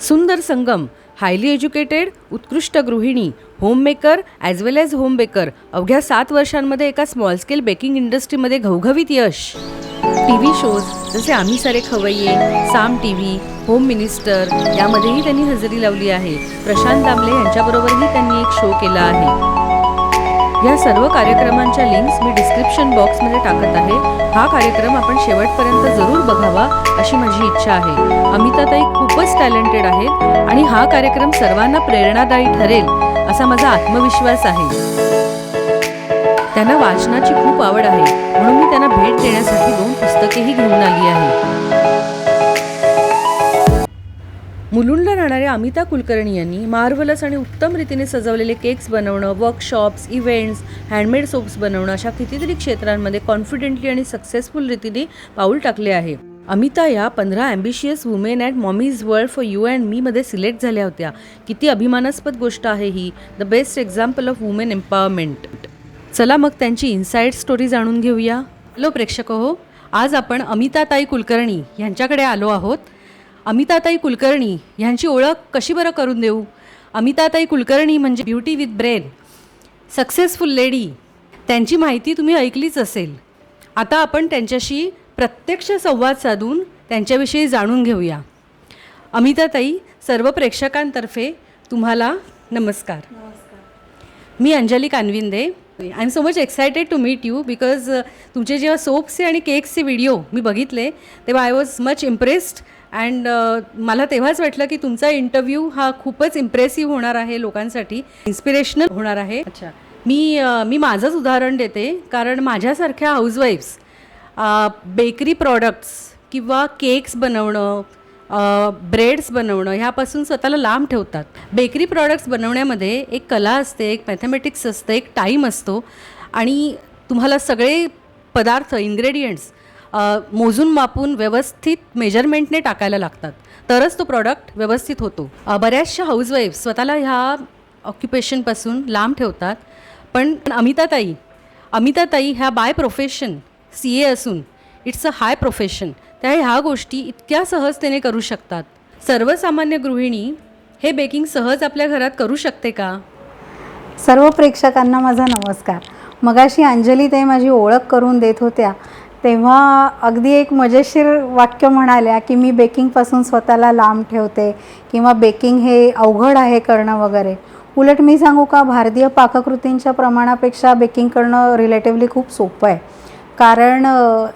सुंदर संगम, highly educated, उत्कृष्ट गृहिणी, होममेकर ॲज वेल ॲज होम बेकर, अवघ्या 7 वर्षांमध्ये एका स्मॉल स्केल बेकिंग इंडस्ट्रीमध्ये घवघवीत यश. TV शोज जसे आम्ही सारे खवय्ये, साम TV, होम मिनिस्टर यामध्येही त्यांनी हजेरी लावली आहे. प्रशांत दामले यांच्याबरोबरही त्यांनी एक शो केला आहे. या सर्व कार्यक्रमांच्या लिंक्स मी डिस्क्रिप्शन बॉक्समध्ये टाकत आहे. हा कार्यक्रम आपण शेवटपर्यंत जरूर बघावा अशी माझी इच्छा आहे. अमिताताई खूपच टॅलेंटेड आहेत आणि हा कार्यक्रम सर्वांना प्रेरणादायी ठरेल असा माझा आत्मविश्वास आहे. त्यांना वाचनाची खूप आवड आहे, म्हणून मी त्यांना भेट देण्यासाठी 2 पुस्तकेही घेऊन आली आहे. मुलुंडला राहणाऱ्या अमिता कुलकर्णी यांनी मार्वलस आणि उत्तम रीतीने सजवलेले केक्स बनवणं, वर्कशॉप्स, इव्हेंट्स, हँडमेड सोप्स बनवणं अशा कितीतरी क्षेत्रांमध्ये कॉन्फिडेंटली आणि सक्सेसफुल रीतीने पाऊल टाकले आहे. अमिता या 15 ambitious women at Mommies World for you and me मध्ये सिलेक्ट झाल्या होत्या. किती अभिमानास्पद गोष्ट आहे ही. The best example of women empowerment. चला मग त्यांची इनसाईड स्टोरी जाणून घेऊया. हॅलो प्रेक्षक हो, आज आपण अमिताताई कुलकर्णी यांच्याकडे आलो आहोत. अमिताताई कुलकर्णी यांची ओळख कशी बरं करून देऊ. अमिताताई कुलकर्णी म्हणजे beauty with brain, successful lady. त्यांची माहिती तुम्ही ऐकलीच असेल. आता आपण त्यांच्याशी प्रत्यक्ष संवाद साधून त्यांच्याविषयी जाणून घेऊया. अमिताताई, सर्व प्रेक्षकांतर्फे तुम्हाला नमस्कार. मी Anjali Kanvinde. I am so much excited to meet you because तुमचे जेव्हा सोप्सचे आणि केक्सचे व्हिडिओ मी बघितले तेव्हा I was much impressed and मला तेव्हाच वाटलं की तुमचा इंटरव्ह्यू हा खूपच इम्प्रेसिव्ह होणार आहे, लोकांसाठी इन्स्पिरेशनल होणार आहे. अच्छा, मी माझंच उदाहरण देते, कारण माझ्यासारख्या हाऊसवाईफ्स बेकरी प्रॉडक्ट्स किंवा केक्स बनवणं, ब्रेड्स बनवणं ह्यापासून स्वतःला लांब ठेवतात. बेकरी प्रॉडक्ट्स बनवण्यामध्ये एक कला असते, एक मॅथमॅटिक्स असतं, एक टाईम असतो आणि तुम्हाला सगळे पदार्थ, इन्ग्रेडियंट्स मोजून मापून व्यवस्थित मेजरमेंटने टाकायला लागतात, तरच तो प्रॉडक्ट व्यवस्थित होतो. बऱ्याचशा हाऊसवाईफ स्वतःला ह्या ऑक्युपेशनपासून लांब ठेवतात. पण अमिताताई ह्या बाय प्रोफेशन CA असून इट्स अ हाय प्रोफेशन. त्या ह्या गोष्टी इतक्या सहजतेने करू शकतात. सर्वसामान्य गृहिणी हे बेकिंग सहज आपल्या घरात करू शकते का? सर्व प्रेक्षकांना माझा नमस्कार. मगाशी अंजलीताई माझी ओळख करून देत होत्या तेव्हा अगदी एक मजेशीर वाक्य म्हणाल्या की मी बेकिंगपासून स्वतःला लांब ठेवते किंवा बेकिंग हे अवघड आहे करणं वगैरे. उलट मी सांगू का, भारतीय पाककृतींच्या प्रमाणापेक्षा बेकिंग करणं रिलेटिव्हली खूप सोपं आहे. कारण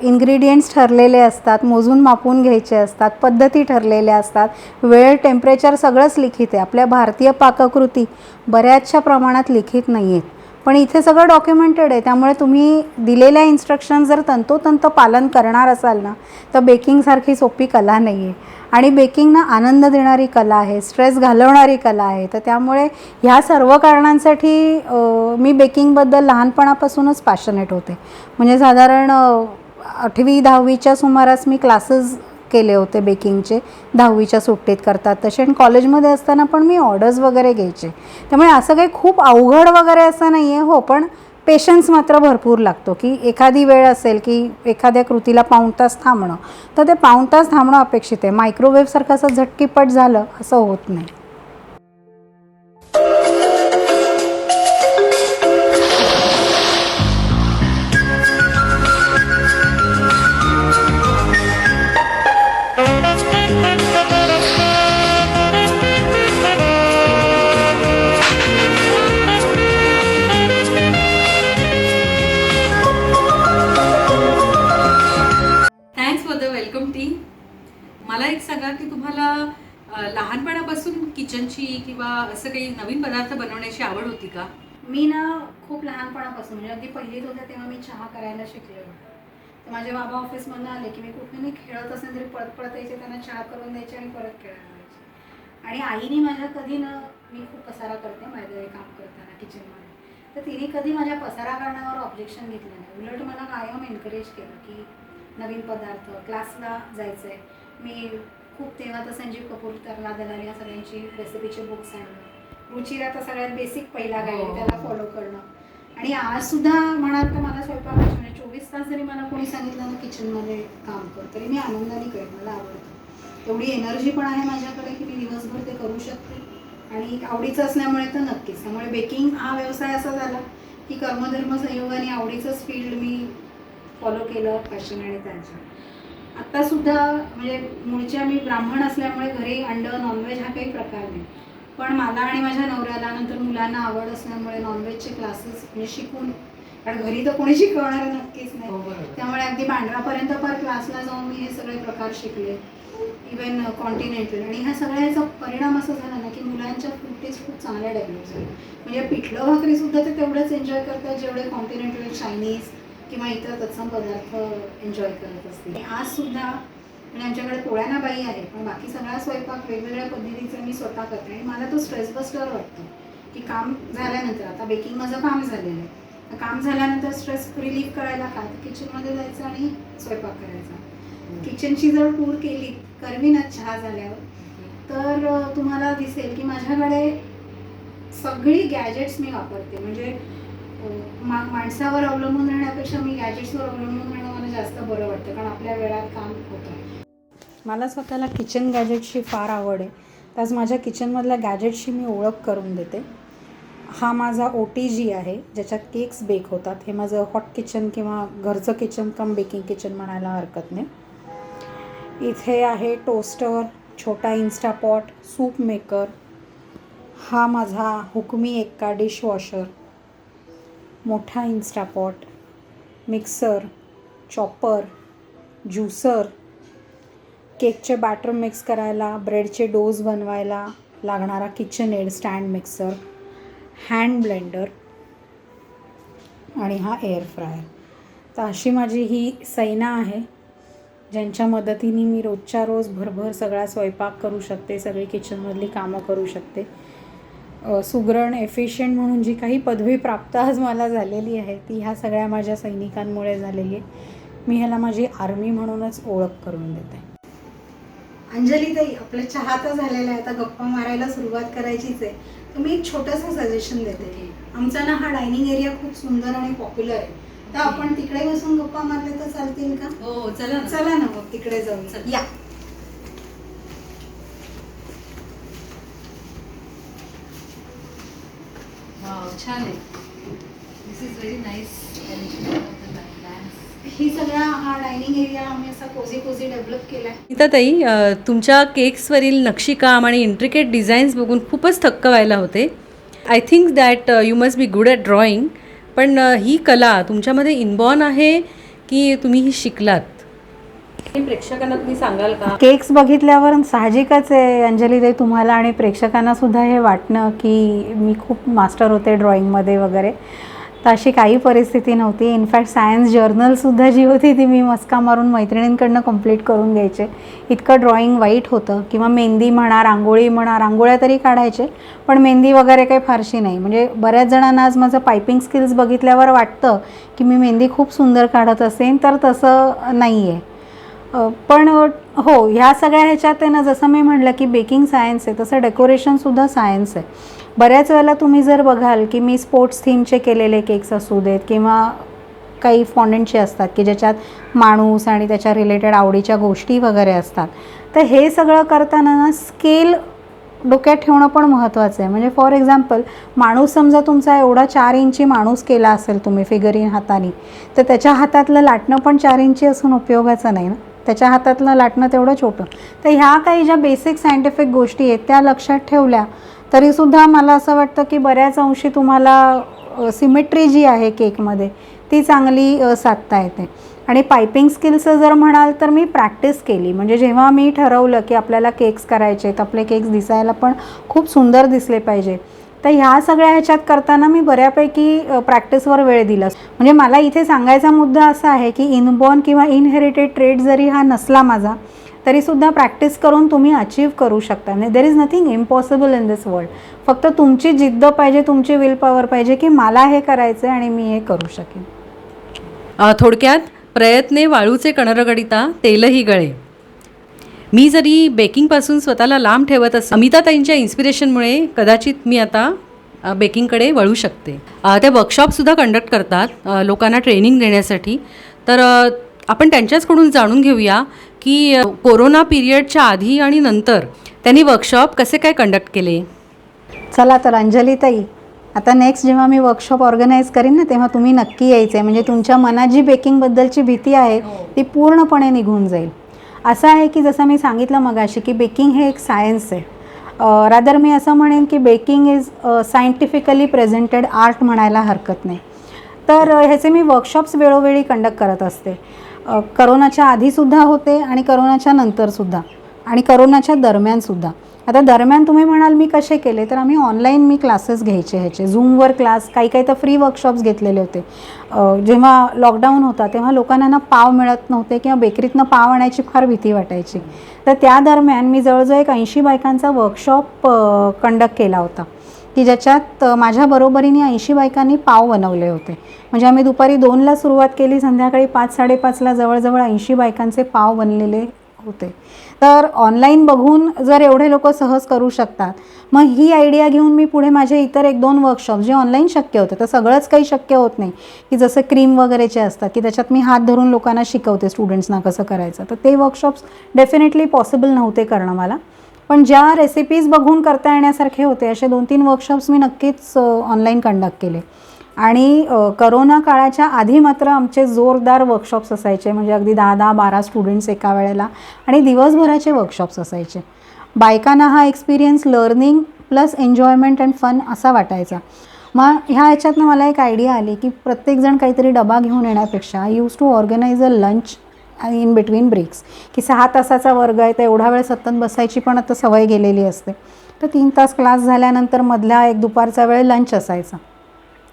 इन्ग्रेडियंट्स ठरलेले असतात, मोजून मापून घ्यायचे असतात, पद्धती ठरलेल्या असतात, वेळ, टेम्परेचर सगळंच लिखित आहे. आपल्या भारतीय पाककृती बऱ्याचशा प्रमाणात लिखित नाही आहेत, पण इथे सगळं डॉक्युमेंटेड आहे. त्यामुळे तुम्ही दिलेल्या इन्स्ट्रक्शन जर तंतोतंत पालन करणार असाल ना, तर बेकिंगसारखी सोपी कला नाही आहे. आणि बेकिंग ना आनंद देणारी कला आहे, स्ट्रेस घालवणारी कला आहे. तर त्यामुळे ह्या सर्व कारणांसाठी मी बेकिंगबद्दल लहानपणापासूनच पॅशनेट होते. म्हणजे साधारण 8वी-10वीच्या सुमारास मी क्लासेस केले होते बेकिंगचे, 10वीच्या सुट्टीत करतात तसे. आणि कॉलेजमध्ये असताना पण मी ऑर्डर्स वगैरे घ्यायचे. त्यामुळे असं काही खूप अवघड वगैरे असं नाही आहे. हो, पण पेशन्स मात्र भरपूर लागतो. की एखादी वेळ असेल की एखाद्या कृतीला पाऊण तास थांबणं, तर ते पाऊण तास थांबणं अपेक्षित आहे. मायक्रोवेव्हसारखं असं झटकीपट झालं असं होत नाही. मला एक सांगा की तुम्हाला लहानपणापासून किचनची किंवा असं काही नवीन पदार्थ बनवण्याची आवड होती का? मी ना खूप लहानपणापासून, म्हणजे अगदी पहिलीत होत्या तेव्हा मी चहा करायला शिकले होते. तर माझे बाबा ऑफिसमधून आले की मी कुठे खेळत असेल तरी पळत पळत यायचे, त्यांना चहा करून द्यायचे आणि परत खेळायला जायचे. आणि आईने माझ्या कधी ना, मी खूप पसारा करते माझं काम करताना किचनमध्ये, तर तिने कधी माझ्या पसारा करण्यावर ऑब्जेक्शन घेतलं नाही. उलट मला कायम एनकरेज केलं की नवीन पदार्थ, क्लासला जायचं आहे. मी खूप तेव्हा तर संजीव कपूर, तरला दलाल या सगळ्यांची रेसिपीचे बुक्स आणले. रुचिरा तर सगळ्यात बेसिक पहिला गाईड, त्याला फॉलो करणं. आणि आजसुद्धा म्हणाल तर मला स्वयंपाकाची म्हणजे 24 तास जरी मला कोणी सांगितलं ना किचनमध्ये काम कर, तरी मी आनंदाने करेन. मला आवडतं. एवढी एनर्जी पण आहे माझ्याकडे की मी दिवस दिवसभर ते करू शकते आणि आवडीचं असल्यामुळे तर नक्कीच. त्यामुळे बेकिंग हा व्यवसाय असा झाला की कर्मधर्म संयोगाने आवडीचंच फील्ड मी फॉलो केलं, फॅशन आणि त्यांच्या. आत्तासुद्धा म्हणजे मूळच्या मी ब्राह्मण असल्यामुळे घरी अंडं नॉनव्हेज हा काही प्रकार नाही, पण मला आणि माझ्या नवऱ्याला नंतर मुलांना आवड असल्यामुळे नॉनव्हेजचे क्लासेस म्हणजे शिकून, कारण घरी तर कोणी शिकवणार नक्कीच नाही, त्यामुळे अगदी बांद्रापर्यंत पर क्लासला जाऊन मी हे सगळे प्रकार शिकले, इवन कॉन्टिनेंटल. आणि ह्या सगळ्याचा परिणाम असा झाला ना की मुलांच्या फूड टेस्ट खूप चांगल्या डेव्हलप झाल्या. म्हणजे पिठलं भाकरीसुद्धा ते तेवढंच एन्जॉय करतात जेवढे कॉन्टिनेंटल, चायनीज किंवा इतर तत्सम पदार्थ एन्जॉय करत असतील. आजसुद्धा म्हणजे आमच्याकडे पोळ्यांना बाई आहे, पण बाकी सगळा स्वयंपाक वेगवेगळ्या पद्धतीचा मी स्वतः करते आणि मला तो स्ट्रेस बस्टर वाटतो की काम झाल्यानंतर, आता बेकिंग माझं काम झालेलं आहे, काम झाल्यानंतर स्ट्रेस रिलीफ करायला काय तर किचनमध्ये जायचं आणि स्वयंपाक करायचा. किचनची जर टूर केली करवीनाच चहा झाल्यावर तर तुम्हाला दिसेल की माझ्याकडे सगळी गॅजेट्स मी वापरते. म्हणजे माणसावर अवलंबून राहण्यापेक्षा मी गॅजेट्सवर अवलंबून राहणं मला जास्त बरं वाटतं, कारण आपल्या वेळात काम होतं. मला स्वतःला किचन गॅजेट्सची फार आवड आहे, त्याच माझ्या किचनमधल्या गॅजेट्सची मी ओळख करून देते. हा माझा OTG आहे ज्याच्यात केक्स बेक होतात. हे माझं हॉट किचन किंवा घरचं किचन कम बेकिंग किचन म्हणायला हरकत नाही. इथे आहे टोस्टर, छोटा इन्स्टापॉट, सूप मेकर. हा माझा हुकमी एक्का डिशवॉशर, मोठा इन्स्टापॉट, मिक्सर, चॉपर, ज्युसर, केकचे बॅटर मिक्स करायला, ब्रेडचे डोज बनवायला लागणारा KitchenAid stand mixer, hand blender आणि हा एअर फ्रायर. तर अशी माझी ही सैना आहे ज्यांच्या मदतीने मी रोजच्या रोज भरभर सगळा स्वयंपाक करू शकते, सगळी किचनमधली कामं करू शकते. सुगरण एफिशियंट म्हणून जी काही पदवी प्राप्त आज मला झालेली आहे ती ह्या सगळ्या माझ्या सैनिकांमुळे झालेली आहे. मी ह्याला माझी आर्मी म्हणूनच ओळख करून देते. अंजली ताई, आपला चहा तर झालेला आहे, आता गप्पा मारायला सुरुवात करायचीच आहे. तर मी एक छोटंसं सजेशन देते. आमचा ना हा डायनिंग एरिया खूप सुंदर आणि पॉप्युलर आहे, तर आपण तिकडे बसून गप्पा मारले तर चालतील का? हो, चला चला ना मग तिकडे जाऊ. या. छान आहे. दिस इज व्हेरी नाईस. ही सगळा हा डायनिंग एरिया आम्ही असा कोझी डेव्हलप केला आहे. नीताताई, तुमच्या केक्सवरील नक्षीकाम आणि इंट्रिकेट डिझाईन्स बघून खूपच थक्क व्हायला होते. I think that you must be good at drawing. पण ही कला तुमच्यामध्ये इनबॉर्न आहे की तुम्ही ही शिकलात? प्रेक्षकांना तुम्ही सांगाल का? केक्स बघितल्यावर साहजिकच आहे अंजली ताई, तुम्हाला आणि प्रेक्षकांना सुद्धा हे वाटणं की मी खूप मास्टर होते ड्रॉइंगमध्ये वगैरे. तर अशी काही परिस्थिती नव्हती. इनफॅक्ट सायन्स जर्नलसुद्धा जी होती ती मी मस्का मारून मैत्रिणींकडनं कंप्लीट करून घ्यायचे. इतकं ड्रॉइंग वाईट होतं. किंवा मेहंदी म्हणा, रांगोळी म्हणा, रांगोळ्या तरी काढायचे पण मेहंदी वगैरे काही फारशी नाही. म्हणजे बऱ्याच जणांना आज माझं पायपिंग स्किल्स बघितल्यावर वाटतं की मी मेहंदी खूप सुंदर काढत असेन, तर तसं नाही आहे. पण हो, ह्या सगळ्या ह्याच्यात आहे ना, जसं मी म्हटलं की बेकिंग सायन्स आहे तसं डेकोरेशनसुद्धा सायन्स आहे. बऱ्याच वेळेला तुम्ही जर बघाल की मी स्पोर्ट्स थीमचे केलेले केक्स असू देत किंवा काही फॉन्डंटचे असतात की ज्याच्यात माणूस आणि त्याच्या रिलेटेड आवडीच्या गोष्टी वगैरे असतात, तर हे सगळं करताना ना स्केल डोक्यात ठेवणं पण महत्त्वाचं आहे. म्हणजे फॉर एक्झाम्पल, माणूस समजा तुमचा एवढा 4 इंची माणूस केला असेल तुम्ही फिगरिन हाताने, तर त्याच्या हातातलं लाटणं पण 4 इंची असून उपयोगाचं नाही ना, त्याच्या हातातलं लाटणं तेवढं छोटं. तर ह्या काही ज्या बेसिक सायंटिफिक गोष्टी आहेत त्या लक्षात ठेवल्या तरीसुद्धा मला असं वाटतं की बऱ्याच अंशी तुम्हाला सिमेट्री जी आहे केकमध्ये ती चांगली साधता येते. आणि पायपिंग स्किल्स जर म्हणाल तर मी प्रॅक्टिस केली. म्हणजे जेव्हा मी ठरवलं की आपल्याला केक्स करायचे आहेत, आपले केक्स दिसायला पण खूप सुंदर दिसले पाहिजे, तर ह्या सगळ्या ह्याच्यात करताना मी बऱ्यापैकी प्रॅक्टिसवर वेळ दिला. म्हणजे मला इथे सांगायचा मुद्दा असा आहे की इनबॉर्न किंवा इनहेरिटेड ट्रेड जरी हा नसला माझा, तरीसुद्धा प्रॅक्टिस करून तुम्ही अचीव करू शकता. म्हणजे there is nothing impossible in this world. फक्त तुमची जिद्द पाहिजे, तुमची विल पॉवर पाहिजे की मला हे करायचं आहे आणि मी हे करू शकेन. थोडक्यात, प्रयत्ने वाळूचे कणरगडिता तेलही गळे. मी जरी बेकिंगपासून स्वतःला लांब ठेवत असेल, अमिताताईंच्या इन्स्पिरेशनमुळे कदाचित मी आता बेकिंगकडे वळू शकते. त्या वर्कशॉपसुद्धा कंडक्ट करतात लोकांना ट्रेनिंग देण्यासाठी. तर आपण त्यांच्याचकडून जाणून घेऊया की कोरोना पिरियडच्या आधी आणि नंतर त्यांनी वर्कशॉप कसे काय कंडक्ट केले? चला तर अंजलीताई, आता नेक्स्ट जेव्हा मी वर्कशॉप ऑर्गनाईज करीन ना, तेव्हा तुम्ही नक्की यायचं आहे. म्हणजे तुमच्या मनात जी बेकिंगबद्दलची भीती आहे ती पूर्णपणे निघून जाईल. असं आहे की जसं मी सांगितलं मगाशी की बेकिंग हे एक सायन्स आहे. रादर मी असं म्हणेन की baking is scientifically presented art म्हणायला हरकत नाही. तर ह्याचे मी वर्कशॉप्स वेळोवेळी कंडक्ट करत असते. करोनाच्या आधीसुद्धा होते आणि करोनाच्या नंतरसुद्धा आणि करोनाच्या दरम्यानसुद्धा. आता दरम्यान तुम्ही म्हणाल मी कसे केले, तर आम्ही ऑनलाईन मी क्लासेस घ्यायचे ह्याचे, झूमवर क्लास, काही तर फ्री वर्कशॉप्स घेतलेले होते. जेव्हा लॉकडाऊन होता तेव्हा लोकांना ना पाव मिळत नव्हते किंवा बेकरीतनं पाव आणायची फार भीती वाटायची. तर त्या दरम्यान मी जवळजवळ एक 80 बायकांचा वर्कशॉप कंडक्ट केला होता की ज्याच्यात माझ्या बरोबरीने 80 बायकांनी पाव बनवले होते. म्हणजे आम्ही दुपारी 2ला सुरुवात केली, संध्याकाळी 5-5:30ला जवळजवळ 80 बायकांचे पाव बनलेले होते. तर ऑनलाईन बघून जर एवढे लोक सहज करू शकतात, मग ही आयडिया घेऊन मी पुढे माझे इतर 1-2 वर्कशॉप जे ऑनलाईन शक्य होतं, तर सगळंच काही शक्य होत नाही की जसं क्रीम वगैरेचे असतात की त्याच्यात मी हात धरून लोकांना शिकवते स्टुडंट्सना कसं करायचं, तर ते वर्कशॉप्स डेफिनेटली पॉसिबल नव्हते करणं मला. पण ज्या रेसिपीज बघून करता येण्यासारखे होते असे 2-3 वर्कशॉप्स मी नक्कीच ऑनलाईन कंडक्ट केले. आणि करोना काळाच्या आधी मात्र आमचे जोरदार वर्कशॉप्स असायचे. म्हणजे अगदी 10-12 स्टुडंट्स एका वेळेला आणि दिवसभराचे वर्कशॉप्स असायचे. बायकांना हा experience learning plus enjoyment and fun असा वाटायचा. मग ह्याच्यातनं मला एक आयडिया आली की प्रत्येकजण काहीतरी डबा घेऊन येण्यापेक्षा I used to organise a lunch in between breaks, की 6 तासाचा वर्ग आहे तर एवढा वेळ सतत बसायची पण आता सवय गेलेली असते. तर 3 तास क्लास झाल्यानंतर मधला एक दुपारचा वेळ लंच असायचा.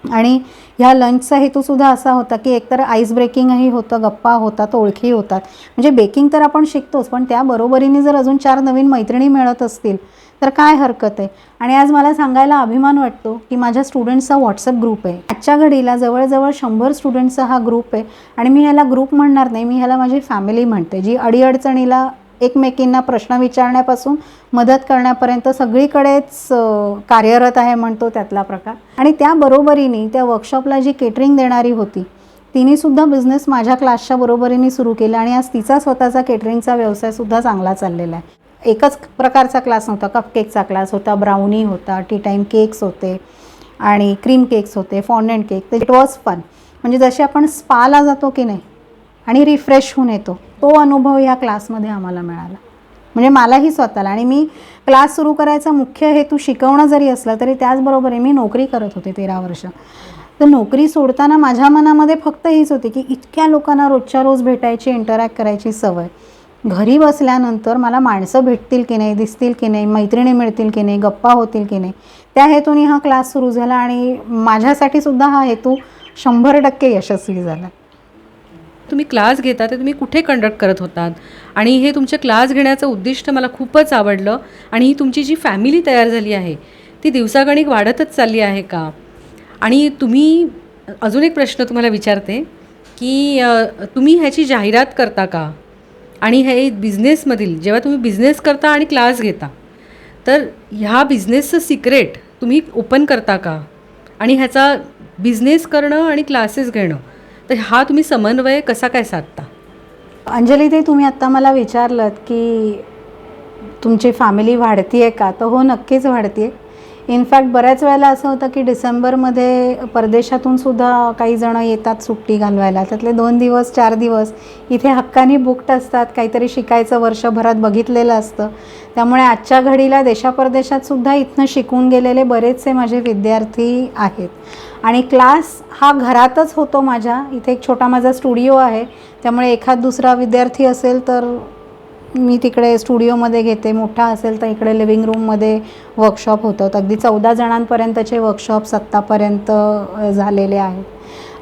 आणि ह्या लंचचा हेतूसुद्धा असा होता की एकतर आईस ब्रेकिंगही होतं, गप्पा होतात, ओळखी होतात. म्हणजे बेकिंग तर आपण शिकतोच, पण त्याबरोबरीने जर अजून 4 नवीन मैत्रिणी मिळत असतील तर काय हरकत आहे. आणि आज मला सांगायला अभिमान वाटतो की माझ्या स्टुडंट्सचा व्हॉट्सअप ग्रुप आहे. आजच्या घडीला जवळजवळ 100 स्टुडंट्सचा हा ग्रुप आहे. आणि मी ह्याला ग्रुप म्हणणार नाही, मी ह्याला माझी फॅमिली म्हणते, जी अडीअडचणीला एकमेकींना प्रश्न विचारण्यापासून मदत करण्यापर्यंत सगळीकडेच कार्यरत आहे म्हणतो त्यातला प्रकार. आणि त्याबरोबरीने त्या वर्कशॉपला जी केटरिंग देणारी होती तिनेसुद्धा बिझनेस माझ्या क्लासच्या बरोबरीने सुरू केला आणि आज तिचा स्वतःचा केटरिंगचा व्यवसायसुद्धा चांगला चाललेला आहे. एकच प्रकारचा क्लास नव्हता, कपकेकचा क्लास होता, ब्राउनी होता, टी टाईम केक्स होते आणि क्रीम केक्स होते, फॉन्डंट केक. तर इट वॉज फन. म्हणजे जसे आपण स्पाला जातो की नाही आणि रिफ्रेश होऊन येतो, तो अनुभव ह्या क्लासमध्ये आम्हाला मिळाला. म्हणजे मलाही स्वतःला. आणि मी क्लास सुरू करायचा मुख्य हेतू शिकवणं जरी असला तरी त्याचबरोबर मी नोकरी करत होते 13 वर्ष. तर नोकरी सोडताना माझ्या मनामध्ये फक्त हीच होती की इतक्या लोकांना रोजच्या रोज भेटायची, इंटरॅक्ट करायची सवय. घरी बसल्यानंतर मला माणसं भेटतील की नाही, दिसतील की नाही, मैत्रिणी मिळतील की नाही, गप्पा होतील की नाही, त्या हेतूने हा क्लास सुरू झाला. आणि माझ्यासाठी सुद्धा हा हेतू 100% यशस्वी झाला. तुम्ही क्लास घेता ते तुम्ही कुठे कंडक्ट करत होतात आणि हे तुमचे क्लास घेण्याचं उद्दिष्ट मला खूपच आवडलं. आणि ही तुमची जी फॅमिली तयार झाली आहे ती दिवसागणिक वाढतच चालली आहे का? आणि तुम्ही अजून एक प्रश्न तुम्हाला विचारते की तुम्ही ह्याची जाहिरात करता का? आणि हे बिझनेसमधील जेव्हा तुम्ही बिझनेस करता आणि क्लास घेता तर ह्या बिझनेसचं सिक्रेट तुम्ही ओपन करता का? आणि ह्याचा बिझनेस करणं आणि क्लासेस घेणं तर हा तुम्ही समन्वय कसा काय साधता? अंजली, ते तुम्ही आत्ता मला विचारलं की तुमची फॅमिली वाढती आहे का, तर हो, नक्कीच वाढती आहे. इनफॅक्ट बऱ्याच वेळेला असं होतं की डिसेंबरमध्ये परदेशातून सुद्धा काही जणं येतात सुट्टी घालवायला. त्यातले 2 दिवस 4 दिवस इथे हक्कानी बुक्ड असतात, काहीतरी शिकायचं वर्षभरात बघितलेलं असतं. त्यामुळे आजच्या घडीला देशापरदेशात सुद्धा इथनं शिकून गेलेले बरेचसे माझे विद्यार्थी आहेत. आणि क्लास हा घरातच होतो माझ्या. इथे एक छोटा माझा स्टुडिओ आहे, त्यामुळे एखाद दुसरा विद्यार्थी असेल तर मी तिकडे स्टुडिओमध्ये घेते, मोठा असेल तर इकडे लिव्हिंग रूममध्ये वर्कशॉप होतं. अगदी 14 जणांपर्यंतचे वर्कशॉप्स आत्तापर्यंत झालेले आहेत.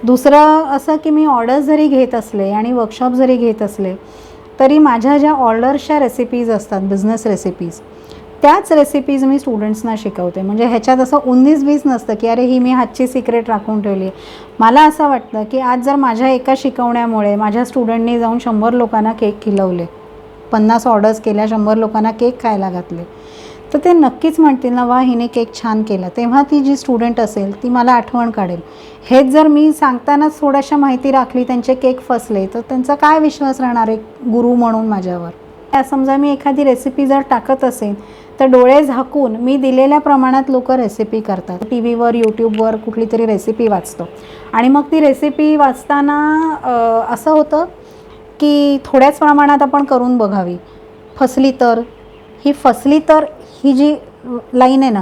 दुसरं असं की मी ऑर्डर्स जरी घेत असले आणि वर्कशॉप जरी घेत असले तरी माझ्या ज्या ऑर्डर्सच्या रेसिपीज असतात, बिझनेस रेसिपीज, त्याच रेसिपीज मी स्टुडंट्सना शिकवते. म्हणजे ह्याच्यात असं 19-20 नसतं की अरे ही मी हातची सिक्रेट राखून ठेवली. मला असं वाटतं की आज जर माझ्या एका शिकवण्यामुळे माझ्या स्टुडंटनी जाऊन 100 लोकांना केक खिलवले, 50 ऑर्डर्स केल्या, 100 लोकांना केक खायला घातले, तर ते नक्कीच म्हणतील ना, वा हिने केक छान केला. तेव्हा ती जी स्टुडंट असेल ती मला आठवण काढेल. हेच जर मी सांगतानाच थोड्याशा माहिती राखली, त्यांचे केक फसले, तर त्यांचा काय विश्वास राहणार आहे गुरु म्हणून माझ्यावर. समजा मी एखादी रेसिपी जर टाकत असेल तर डोळे झाकून मी दिलेल्या प्रमाणात लोक रेसिपी करतात. टी व्हीवर, यूट्यूबवर कुठली तरी रेसिपी वाचतो आणि मग ती रेसिपी वाचताना असं होतं की थोड्याच प्रमाणात आपण करून बघावी. फसली तर ही जी लाईन आहे ना,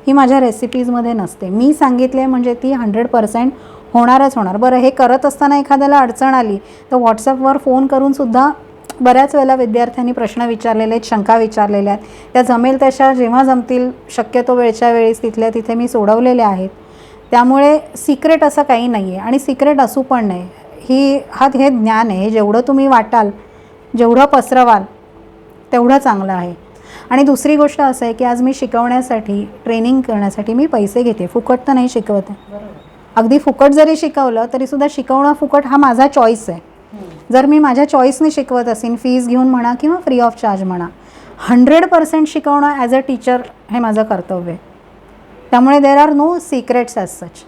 ही माझ्या रेसिपीजमध्ये नसते. मी सांगितले म्हणजे ती 100% होणारच होणार. बरं, हे करत असताना एखाद्याला अडचण आली तर व्हॉट्सअपवर फोन करूनसुद्धा बऱ्याच वेळेला विद्यार्थ्यांनी प्रश्न विचारलेले आहेत, शंका विचारलेल्या आहेत. त्या जमेल तशा जेव्हा जमतील शक्यतो वेळच्या वेळेस तिथल्या तिथे मी सोडवलेल्या आहेत. त्यामुळे सिक्रेट असं काही नाही आहे आणि सिक्रेट असू पण नाही. हे ज्ञान आहे. हे जेवढं तुम्ही वाटाल, जेवढं पसरवाल तेवढं चांगलं आहे. आणि दुसरी गोष्ट असं आहे की आज मी शिकवण्यासाठी, ट्रेनिंग करण्यासाठी मी पैसे घेते. फुकट तर नाही शिकवत आहे. अगदी फुकट जरी शिकवलं तरीसुद्धा शिकवणं फुकट हा माझा चॉईस आहे. जर मी माझ्या चॉईसने शिकवत असेल, फीज घेऊन म्हणा किंवा फ्री ऑफ चार्ज म्हणा, 100% शिकवणं ॲज अ टीचर हे माझं कर्तव्य आहे. त्यामुळे there are no secrets as such.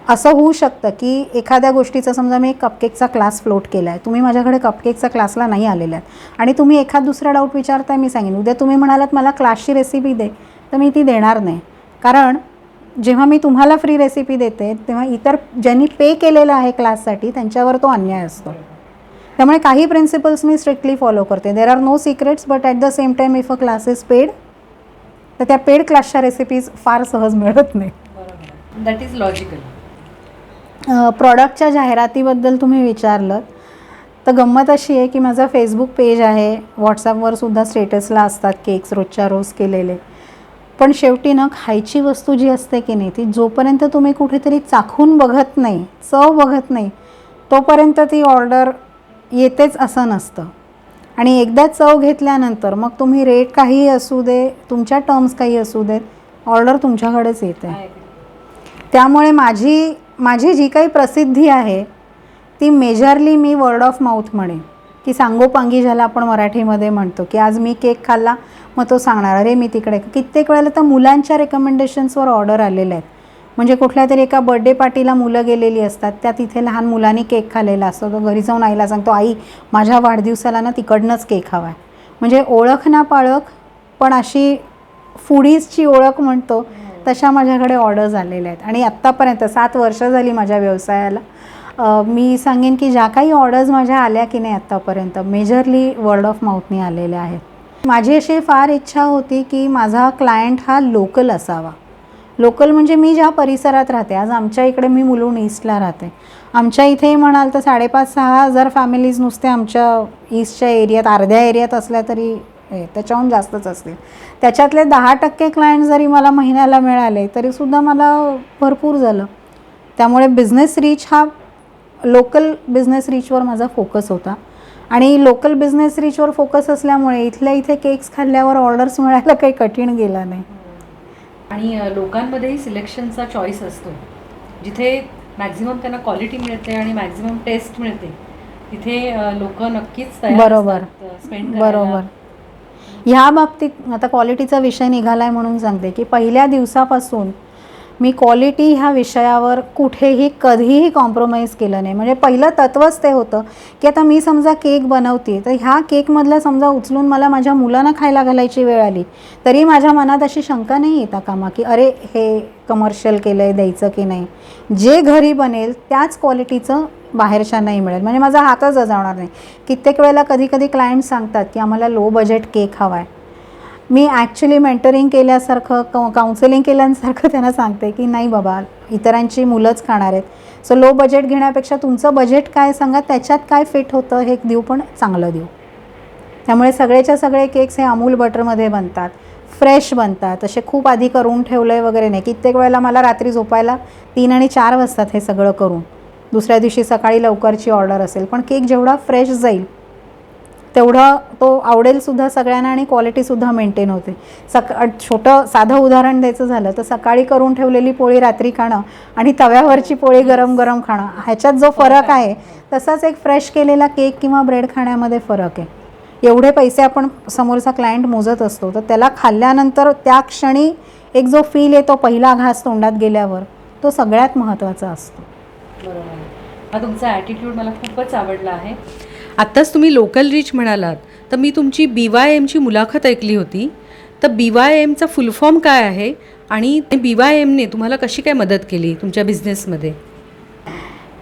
असं होऊ शकतं की एखाद्या गोष्टीचं, समजा मी एक कपकेकचा क्लास फ्लोट केला आहे, तुम्ही माझ्याकडे कपकेकचा क्लासला नाही आलेला आहेत आणि तुम्ही एखाद दुसरा डाऊट विचारताय, मी सांगेन उद्या तुम्ही म्हणालात मला क्लासची रेसिपी दे, तर मी ती देणार नाही. कारण जेव्हा मी तुम्हाला फ्री रेसिपी देते तेव्हा इतर ज्यांनी पे केलेलं आहे क्लाससाठी त्यांच्यावर तो अन्याय असतो. त्यामुळे काही प्रिन्सिपल्स मी स्ट्रिक्टली फॉलो करते. There are no secrets, but at the same time if a class is paid, तर त्या पेड क्लासच्या रेसिपीज फार सहज मिळत नाही. That is logical. प्रॉडक्टच्या जाहिरातीबद्दल तुम्ही विचारलं तर गंमत अशी आहे की माझा फेसबुक पेज आहे, व्हॉट्सॲपवर सुद्धा स्टेटसला असतात केक्स रोजच्या रोज केलेले. पण शेवटी ना, खायची वस्तू जी असते की नाही, ती जोपर्यंत तुम्ही कुठेतरी चाखून बघत नाही, चव बघत नाही, तोपर्यंत ती ऑर्डर येतेच असं नसतं. आणि एकदा चव घेतल्यानंतर मग तुम्ही रेट काहीही असू दे, तुमच्या टर्म्स काही असू देत, ऑर्डर तुमच्याकडेच येते. त्यामुळे माझी जी काही प्रसिद्धी आहे ती majorly me word of mouth म्हणेन की सांगोपांगी, ज्याला आपण मराठीमध्ये म्हणतो की आज मी केक खाल्ला मग तो सांगणार अरे मी तिकडे. कित्येक वेळेला तर मुलांच्या रेकमेंडेशन्सवर ऑर्डर आलेल्या आहेत. म्हणजे कुठल्या तरी एका बर्थडे पार्टीला मुलं गेलेली असतात, त्या तिथे लहान मुलांनी केक खाल्लेला असतो, तो घरी जाऊन आईला सांगतो आई माझ्या वाढदिवसाला ना तिकडनंच केक हवा आहे. म्हणजे ओळख ना पाळख, पण अशी फूडीजची ओळख म्हणतो तशा माझ्याकडे ऑर्डर्स आलेल्या आहेत. आणि आत्तापर्यंत 7 वर्ष झाली माझ्या व्यवसायाला. मी सांगेन की ज्या काही ऑर्डर्स माझ्या आल्या की नाही आत्तापर्यंत, मेजरली वर्ड ऑफ माउथनी आलेल्या आहेत. माझी अशी फार इच्छा होती की माझा क्लायंट हा लोकल असावा. लोकल म्हणजे मी ज्या परिसरात राहते, आज आमच्या इकडे मी मुलुंड ईस्टला राहते, आमच्या इथेही म्हणाल तर 5,500-6 हजार फॅमिलीज नुसते आमच्या ईस्टच्या एरियात, अर्ध्या एरियात असल्या तरी त्याच्याहून जास्तच असतील. त्याच्यातले 10% क्लायंट जरी मला महिन्याला मिळाले तरीसुद्धा मला भरपूर झालं. त्यामुळे बिझनेस रीच हा लोकल बिझनेस रीचवर माझा फोकस होता. आणि लोकल बिझनेस रीचवर फोकस असल्यामुळे इथल्या इथे केक्स खाल्ल्यावर ऑर्डर्स मिळायला काही कठीण गेला नाही. आणि लोकांमध्येही सिलेक्शनचा चॉईस असतो. जिथे मॅक्झिमम त्यांना क्वालिटी मिळते आणि मॅक्झिमम टेस्ट मिळते तिथे लोक नक्कीच बरोबर बरोबर. ह्या बाबतीत आता क्वालिटीचा विषय निघाला आहे म्हणून सांगते की पहिल्या दिवसापासून मी क्वालिटी ह्या विषयावर कुठेही कधीही कॉम्प्रोमाइज केलं नाही. म्हणजे पहिलं तत्त्वच ते होतं की आता मी समजा केक बनवते तर ह्या केकमधलं समजा उचलून मला माझ्या मुलांना खायला घालायची वेळ आली तरी माझ्या मनात अशी शंका नाही येता कामा की अरे हे कमर्शियल केलं आहे, द्यायचं की नाही. जे घरी बनेल त्याच क्वालिटीचं बाहेरच्या नाही मिळेल, म्हणजे माझा हातच अजावणार नाही. कित्येक वेळेला कधी कधी क्लायंट सांगतात की आम्हाला लो बजेट केक हवा आहे. मी ॲक्च्युली मेंटरिंग केल्यासारखं, काउन्सिलिंग केल्यासारखं त्यांना सांगते की नाही बाबा, इतरांची मुलंच खाणार आहेत, सो लो बजेट घेण्यापेक्षा तुमचं बजेट काय सांगा, त्याच्यात काय फिट होतं हे देऊ, पण चांगलं देऊ. त्यामुळे सगळेच्या सगळे केक्स हे अमूल बटरमध्ये बनतात, फ्रेश बनतात, असे खूप आधी करून ठेवलं आहे वगैरे नाही. कित्येक वेळेला मला रात्री झोपायला 3 आणि 4 वाजतात हे सगळं करून, दुसऱ्या दिवशी सकाळी लवकरची ऑर्डर असेल, पण केक जेवढा फ्रेश जाईल तेवढा तो आवडेलसुद्धा सगळ्यांना आणि क्वालिटीसुद्धा मेंटेन होते. छोटं साधं उदाहरण द्यायचं झालं तर सकाळी करून ठेवलेली पोळी रात्री खाणं आणि तव्यावरची पोळी गरम गरम खाणं, ह्याच्यात जो फरक आहे तसाच एक फ्रेश केलेला केक किंवा ब्रेड खाण्यामध्ये फरक आहे. एवढे पैसे आपण समोरचा क्लायंट मोजत असतो, तर त्याला खाल्ल्यानंतर त्या क्षणी एक जो फील येतो पहिला घास तोंडात गेल्यावर, तो सगळ्यात महत्त्वाचा असतो. बरोबर. हा तुमचा ॲटिट्यूड मला खूपच आवडला आहे. आत्ताच तुम्ही लोकल रीच म्हणालात, तर मी तुमची BYMची मुलाखत ऐकली होती. तर BYMचा फुल फॉर्म काय आहे आणि BYMने तुम्हाला कशी काय मदत केली तुमच्या बिझनेसमध्ये?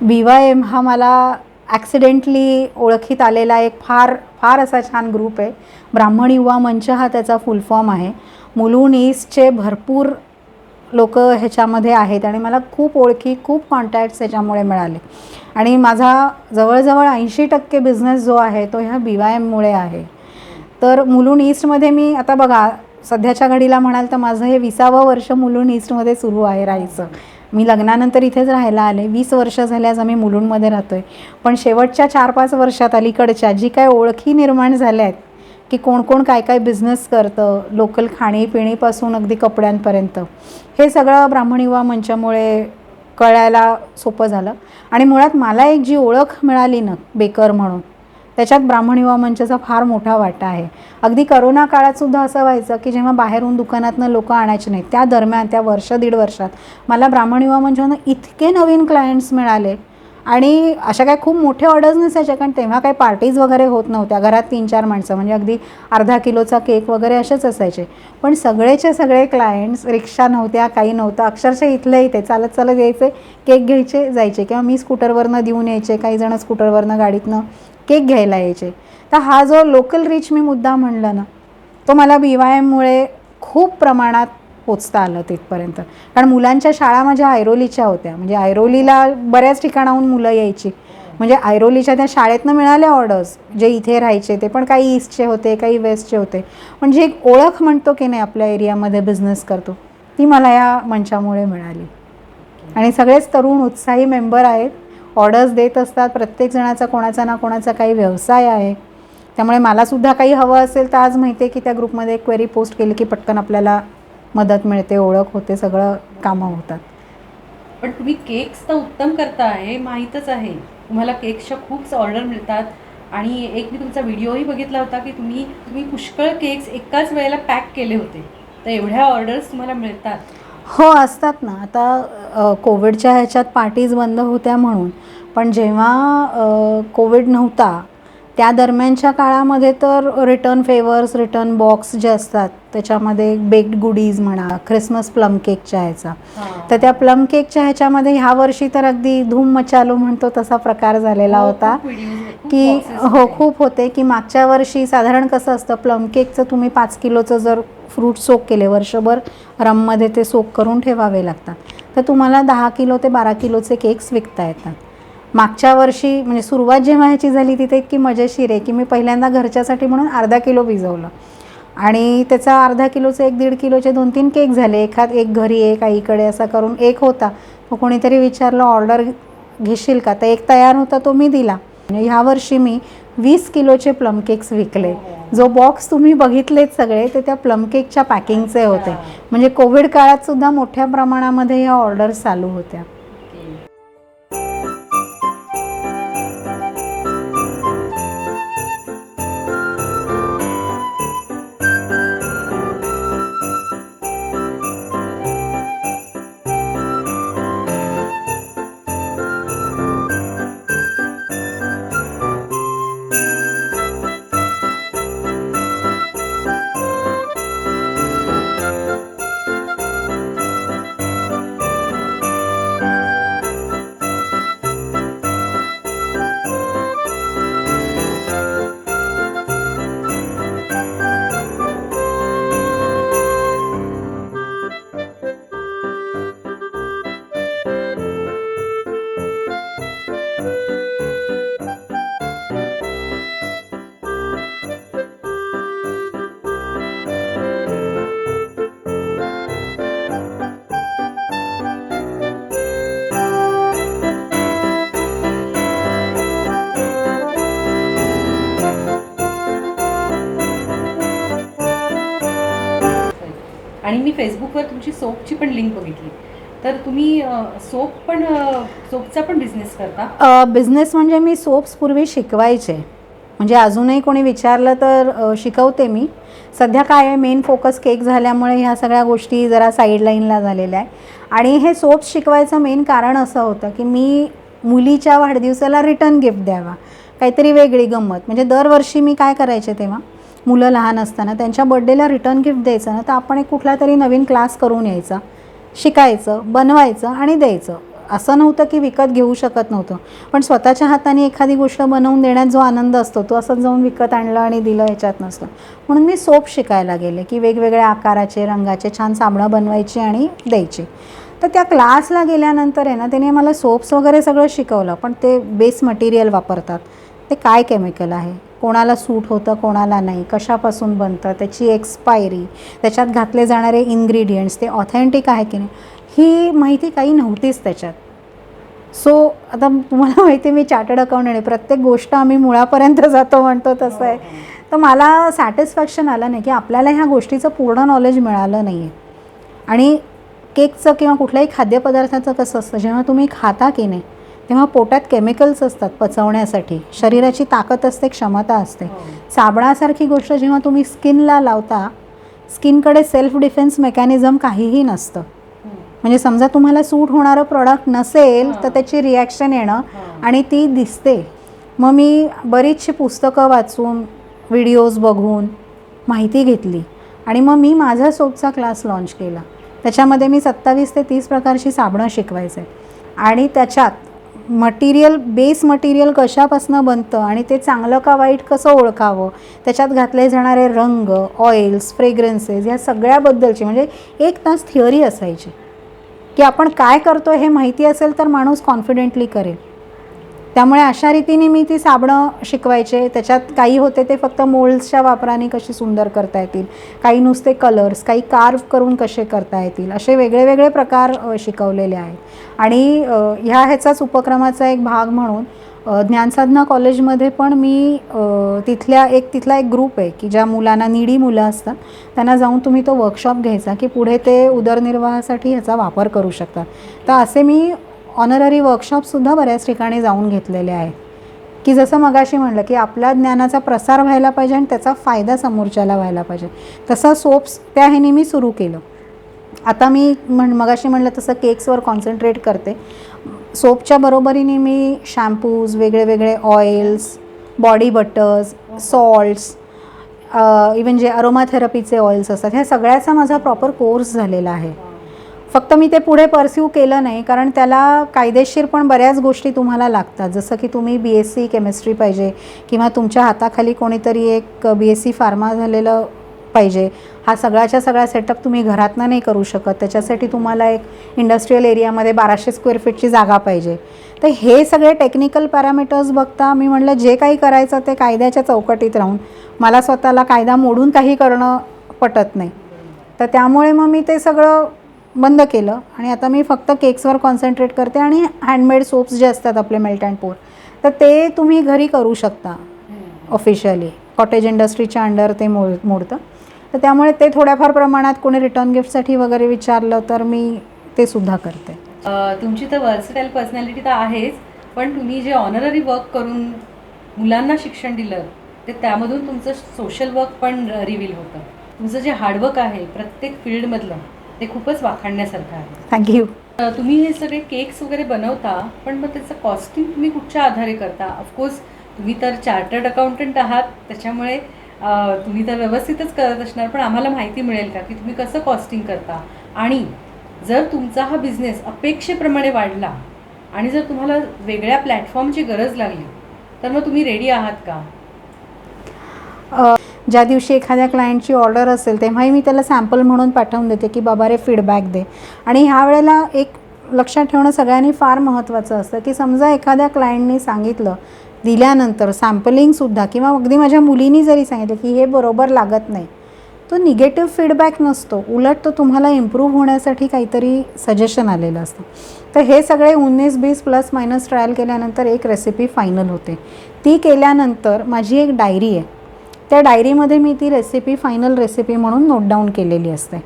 BYM हा मला ॲक्सिडेंटली ओळखीत आलेला एक फार असा छान ग्रुप आहे. ब्राह्मण युवा मंच हा त्याचा फुल फॉर्म आहे. मुलुंड ईस्टचे भरपूर लोक ह्याच्यामध्ये आहेत आणि मला खूप ओळखी, खूप कॉन्टॅक्ट्स ह्याच्यामुळे मिळाले आणि माझा जवळजवळ 80% बिझनेस जो आहे तो ह्या BYMमुळे आहे. तर मुलुंड ईस्टमध्ये मी आता बघा, सध्याच्या घडीला म्हणाल तर माझं हे 20वं वर्ष मुलुंड ईस्टमध्ये सुरू आहे राहायचं. मी लग्नानंतर इथेच राहायला आले. 20 वर्ष झाले आज आम्ही मुलुंडमध्ये राहतो आहे. पण शेवटच्या 4-5 वर्षात अलीकडच्या जी काय ओळखी निर्माण झाल्या आहेत की कोण कोण काय काय बिझनेस करतं, लोकल खाणीपिणीपासून अगदी कपड्यांपर्यंत, हे सगळं ब्राह्मण युवा मंचामुळे कळायला सोपं झालं. आणि मुळात मला एक जी ओळख मिळाली ना बेकर म्हणून, त्याच्यात ब्राह्मण युवा मंचाचा फार मोठा वाटा आहे. अगदी करोना काळातसुद्धा असं व्हायचं की जेव्हा बाहेरून दुकानातनं लोकं आणायचे नाहीत, त्या दरम्यान त्या वर्ष दीड वर्षात मला ब्राह्मण युवा मंचानं इतके नवीन क्लायंट्स मिळाले. आणि अशा काही खूप मोठे ऑर्डर्स नसायच्या, कारण तेव्हा काही पार्टीज वगैरे होत नव्हत्या. घरात 3-4 माणसं म्हणजे अगदी अर्धा किलोचा केक वगैरे असेच असायचे. पण सगळेचे सगळे क्लायंट्स, रिक्षा नव्हत्या, काही नव्हतं, अक्षरशः इथल्या इथे चालत चालत यायचे, केक घ्यायचे, जायचे, किंवा मी स्कूटरवरनं देऊन यायचे, काही जण स्कूटरवरनं गाडीतनं केक घ्यायला यायचे. तर हा जो लोकल रीच मी मुद्दा म्हणलं ना, तो मला BYMमुळे खूप प्रमाणात पोचता आलं तिथपर्यंत. कारण मुलांच्या शाळा माझ्या ऐरोलीच्या होत्या, म्हणजे ऐरोलीला बऱ्याच ठिकाणाहून मुलं यायची. म्हणजे ऐरोलीच्या त्या शाळेतनं मिळाल्या ऑर्डर्स, जे इथे राहायचे ते पण काही ईस्टचे होते, काही वेस्टचे होते. म्हणजे एक ओळख म्हणतो की नाही आपल्या एरियामध्ये बिझनेस करतो, ती मला या मंचामुळे मिळाली. आणि सगळेच तरुण उत्साही मेंबर आहेत, ऑर्डर्स देत असतात. प्रत्येक जणाचा कोणाचा ना कोणाचा काही व्यवसाय आहे. त्यामुळे मलासुद्धा काही हवं असेल तर आज माहिती आहे की त्या ग्रुपमध्ये एक क्वेरी पोस्ट केली की पटकन आपल्याला मदत मिळते, ओळख होते, सगळं कामं होतात. पण तुम्ही केक्स तर उत्तम करता हे माहीतच आहे. तुम्हाला केक्सच्या खूप ऑर्डर मिळतात आणि एक मी तुमचा व्हिडिओही बघितला होता की तुम्ही पुष्कळ केक्स एकाच वेळेला पॅक केले होते. तर एवढ्या ऑर्डर्स तुम्हाला मिळतात? हो, असतात ना. आता कोविडच्या ह्याच्यात पार्टीज बंद होत्या म्हणून, पण जेव्हा कोविड नव्हता त्या दरम्यानच्या काळामध्ये तर रिटर्न फेवर्स, रिटर्न बॉक्स जे असतात त्याच्यामध्ये बेक्ड गुडीज म्हणा, ख्रिसमस प्लम केकच्या ह्याचा, तर त्या प्लम केकच्या ह्याच्यामध्ये ह्या वर्षी तर अगदी धूम मचालो म्हणतो तसा प्रकार झालेला होता की हो, खूप होते. की मागच्या वर्षी साधारण कसं असतं, प्लम केकचं तुम्ही 5 किलोचं जर फ्रूट सोक केले, वर्षभर रममध्ये ते सोक करून ठेवावे लागतात, तर तुम्हाला 10 किलो ते 12 किलोचे केक्स विकता येतात. मागच्या वर्षी म्हणजे सुरुवात जेव्हा ह्याची झाली तिथे इतकी मजेशीर आहे की मी पहिल्यांदा घरच्यासाठी म्हणून अर्धा किलो भिजवलं आणि त्याचा अर्धा किलोचे 1-1.5 किलोचे 2-3 केक झाले. एक घरी, एक आईकडे, असा करून एक होता. मग कोणीतरी विचारलं ऑर्डर घेशील का, तर एक तयार होता तो मी दिला. म्हणजे ह्या वर्षी मी 20 किलोचे प्लम केक्स विकले. जो बॉक्स तुम्ही बघितलेत सगळे ते त्या प्लम केकच्या पॅकिंगचे होते. म्हणजे कोविड काळात सुद्धा मोठ्या प्रमाणामध्ये ह्या ऑर्डर्स चालू होत्या. आणि मी फेसबुकवर तुमची सोपची पण लिंक बघितली. तर तुम्ही सोपचा पण बिझनेस करता? बिझनेस म्हणजे मी सोप्स पूर्वी शिकवायचे म्हणजे अजूनही कोणी विचारलं तर शिकवते मी. सध्या काय आहे, मेन फोकस केक झाल्यामुळे ह्या सगळ्या गोष्टी जरा साईडलाईनला झालेल्या आहे. आणि हे सोप्स शिकवायचं मेन कारण असं होतं की मी मुलीच्या वाढदिवसाला रिटर्न गिफ्ट द्यावा, काहीतरी वेगळी गंमत. म्हणजे दरवर्षी मी काय करायचे तेव्हा, मुलं लहान असताना त्यांच्या बड्डेला रिटर्न गिफ्ट द्यायचं ना, तर आपण एक कुठला तरी नवीन क्लास करून यायचा, शिकायचं, बनवायचं आणि द्यायचं. असं नव्हतं की विकत घेऊ शकत नव्हतं, पण स्वतःच्या हाताने एखादी गोष्ट बनवून देण्यात जो आनंद असतो तो असंच जाऊन विकत आणलं आणि दिलं ह्याच्यात नसतं. म्हणून मी सोप शिकायला गेले की वेगवेगळ्या आकाराचे, रंगाचे छान साबणं बनवायची आणि द्यायची. तर त्या क्लासला गेल्यानंतर आहे ना, त्याने मला सोप्स वगैरे सगळं शिकवलं, पण ते बेस मटेरियल वापरतात, ते काय केमिकल आहे, कोणाला सूट होतं कोणाला नाही, कशापासून बनतं, त्याची एक्सपायरी, त्याच्यात घातले जाणारे इन्ग्रेडियंट्स ते ऑथेंटिक आहे की नाही, ही माहिती काही नव्हतीच त्याच्यात. सो आता तुम्हाला माहिती आहे मी चार्टर्ड अकाउंटंट आहे, प्रत्येक गोष्ट आम्ही मुळापर्यंत जातो म्हणतो तसं आहे. तर मला सॅटिस्फॅक्शन आलं नाही की आपल्याला ह्या गोष्टीचं पूर्ण नॉलेज मिळालं नाही आहे. आणि केकचं किंवा कुठल्याही खाद्यपदार्थाचं कसं असतं, जेव्हा तुम्ही खाता की नाही तेव्हा पोटात केमिकल्स असतात पचवण्यासाठी, शरीराची ताकद असते, क्षमता असते. साबणासारखी गोष्ट जेव्हा तुम्ही स्किनला लावता, स्किनकडे सेल्फ डिफेन्स मेकॅनिझम काहीही नसतं. म्हणजे समजा तुम्हाला सूट होणारं प्रॉडक्ट नसेल तर त्याची रिॲक्शन येणं आणि ती दिसते. मग मी बरीचशी पुस्तकं वाचून, व्हिडिओज बघून माहिती घेतली आणि मग मी माझा सोपचा क्लास लॉन्च केला. त्याच्यामध्ये मी 27 ते 30 प्रकारची साबणं शिकवायचे आणि त्याच्यात मटेरियल, बेस मटेरियल कशापासून बनतं आणि ते चांगलं का वाईट कसं ओळखावं, त्याच्यात घातले जाणारे रंग, ऑइल्स, फ्रेग्रन्सेस, ह्या सगळ्याबद्दलची म्हणजे 1 तास थिअरी असायची की आपण काय करतो हे माहिती असेल तर माणूस कॉन्फिडेंटली करेल. त्यामुळे अशा रीतीने मी ती साबणं शिकवायचे. त्याच्यात काही होते ते फक्त मोल्ड्सच्या वापराने कशी सुंदर करता येतील, काही नुसते कलर्स, काही कार्व करून कसे करता येतील, असे वेगळे वेगळे प्रकार शिकवलेले आहेत. आणि ह्याचाच उपक्रमाचा एक भाग म्हणून ज्ञानसाधना कॉलेजमध्ये पण मी तिथला एक ग्रुप आहे की ज्या मुलांना, नीडी मुलं असतात त्यांना जाऊन तुम्ही तो वर्कशॉप घ्यायचा की पुढे ते उदरनिर्वाहासाठी ह्याचा वापर करू शकतात. तर असे मी ऑनररी वर्कशॉपसुद्धा बऱ्याच ठिकाणी जाऊन घेतलेले आहेत की जसं मगाशी म्हणलं की आपल्या ज्ञानाचा प्रसार व्हायला पाहिजे आणि त्याचा फायदा समोरच्याला व्हायला पाहिजे. तसं सोप्स त्या ह्याने मी सुरू केलं. आता मी मगाशी म्हणलं तसं केक्सवर कॉन्सन्ट्रेट करते. सोपच्या बरोबरीने मी शॅम्पूज, वेगळे वेगळे oils, body buttress, salts, even जे अरोमाथेरपीचे ऑइल्स असतात, ह्या सगळ्याचा माझा प्रॉपर कोर्स झालेला आहे. फक्त मी ते पुढे परस्यू केलं नाही कारण त्याला कायदेशीर पण बऱ्याच गोष्टी तुम्हाला लागतात. जसं की तुम्ही BSc केमिस्ट्री पाहिजे किंवा तुमच्या हाताखाली कोणीतरी एक BSc फार्मा झालेलं पाहिजे. हा सगळ्याच्या सगळा सेटअप तुम्ही घरातनं नाही करू शकत. त्याच्यासाठी तुम्हाला एक इंडस्ट्रियल एरियामध्ये 1200 स्क्वेअर फीटची जागा पाहिजे. तर हे सगळे टेक्निकल पॅरामीटर्स बघता मी म्हटलं जे काही करायचं ते कायद्याच्या चौकटीत राहून, मला स्वतःला कायदा मोडून काही करणं पटत नाही. तर त्यामुळे मग मी ते सगळं बंद केलं आणि आता मी फक्त केक्सवर कॉन्सन्ट्रेट करते. आणि हँडमेड सोप्स जे असतात आपले मेल्ट अँड पोर, तर ते तुम्ही घरी करू शकता ऑफिशियली. कॉटेज इंडस्ट्रीच्या अंडर ते मोडतं. तर त्यामुळे ते थोड्याफार प्रमाणात कोणी रिटर्न गिफ्टसाठी वगैरे विचारलं तर मी ते सुद्धा करते. तुमची तर वर्सटाईल पर्सनॅलिटी तर आहेच, पण तुम्ही जे ऑनररी वर्क करून मुलांना शिक्षण दिलं ते त्यामधून तुमचं सोशल वर्क पण रिव्हील होतं. तुमचं जे हार्डवर्क आहे प्रत्येक फील्डमधलं ते खूपच वाखाणण्यासारखं आहे. थँक्यू. तुम्ही हे सगळे केक्स वगैरे बनवता, पण मग त्याचं कॉस्टिंग तुम्ही कुठच्या आधारे करता? ऑफकोर्स तुम्ही तर चार्टर्ड अकाउंटंट आहात, त्याच्यामुळे तुम्ही तर व्यवस्थितच करत असणार, पण आम्हाला माहिती मिळेल का की तुम्ही कसं कॉस्टिंग करता? आणि जर तुमचा हा बिझनेस अपेक्षेप्रमाणे वाढला आणि जर तुम्हाला वेगळ्या प्लॅटफॉर्मची गरज लागली तर मग तुम्ही रेडी आहात का? ज्या दिवशी एखाद्या क्लायंटची ऑर्डर असेल तेव्हाही मी त्याला सॅम्पल म्हणून पाठवून देते की बाबा रे फीडबॅक दे. आणि ह्या वेळेला एक लक्षात ठेवणं सगळ्यांनी फार महत्त्वाचं असतं की समजा एखाद्या क्लायंटनी सांगितलं, दिल्यानंतर सॅम्पलिंगसुद्धा, किंवा अगदी माझ्या मुलीनी जरी सांगितलं की हे बरोबर लागत नाही, तो निगेटिव्ह फीडबॅक नसतो, उलट तो तुम्हाला इम्प्रूव्ह होण्यासाठी काहीतरी सजेशन आलेलं असतं. तर हे सगळे 19-20 प्लस मायनस ट्रायल केल्यानंतर एक रेसिपी फायनल होते. ती केल्यानंतर माझी एक डायरी आहे, त्या डायरीमध्ये मी ती रेसिपी फायनल रेसिपी म्हणून नोट डाऊन केलेली असते.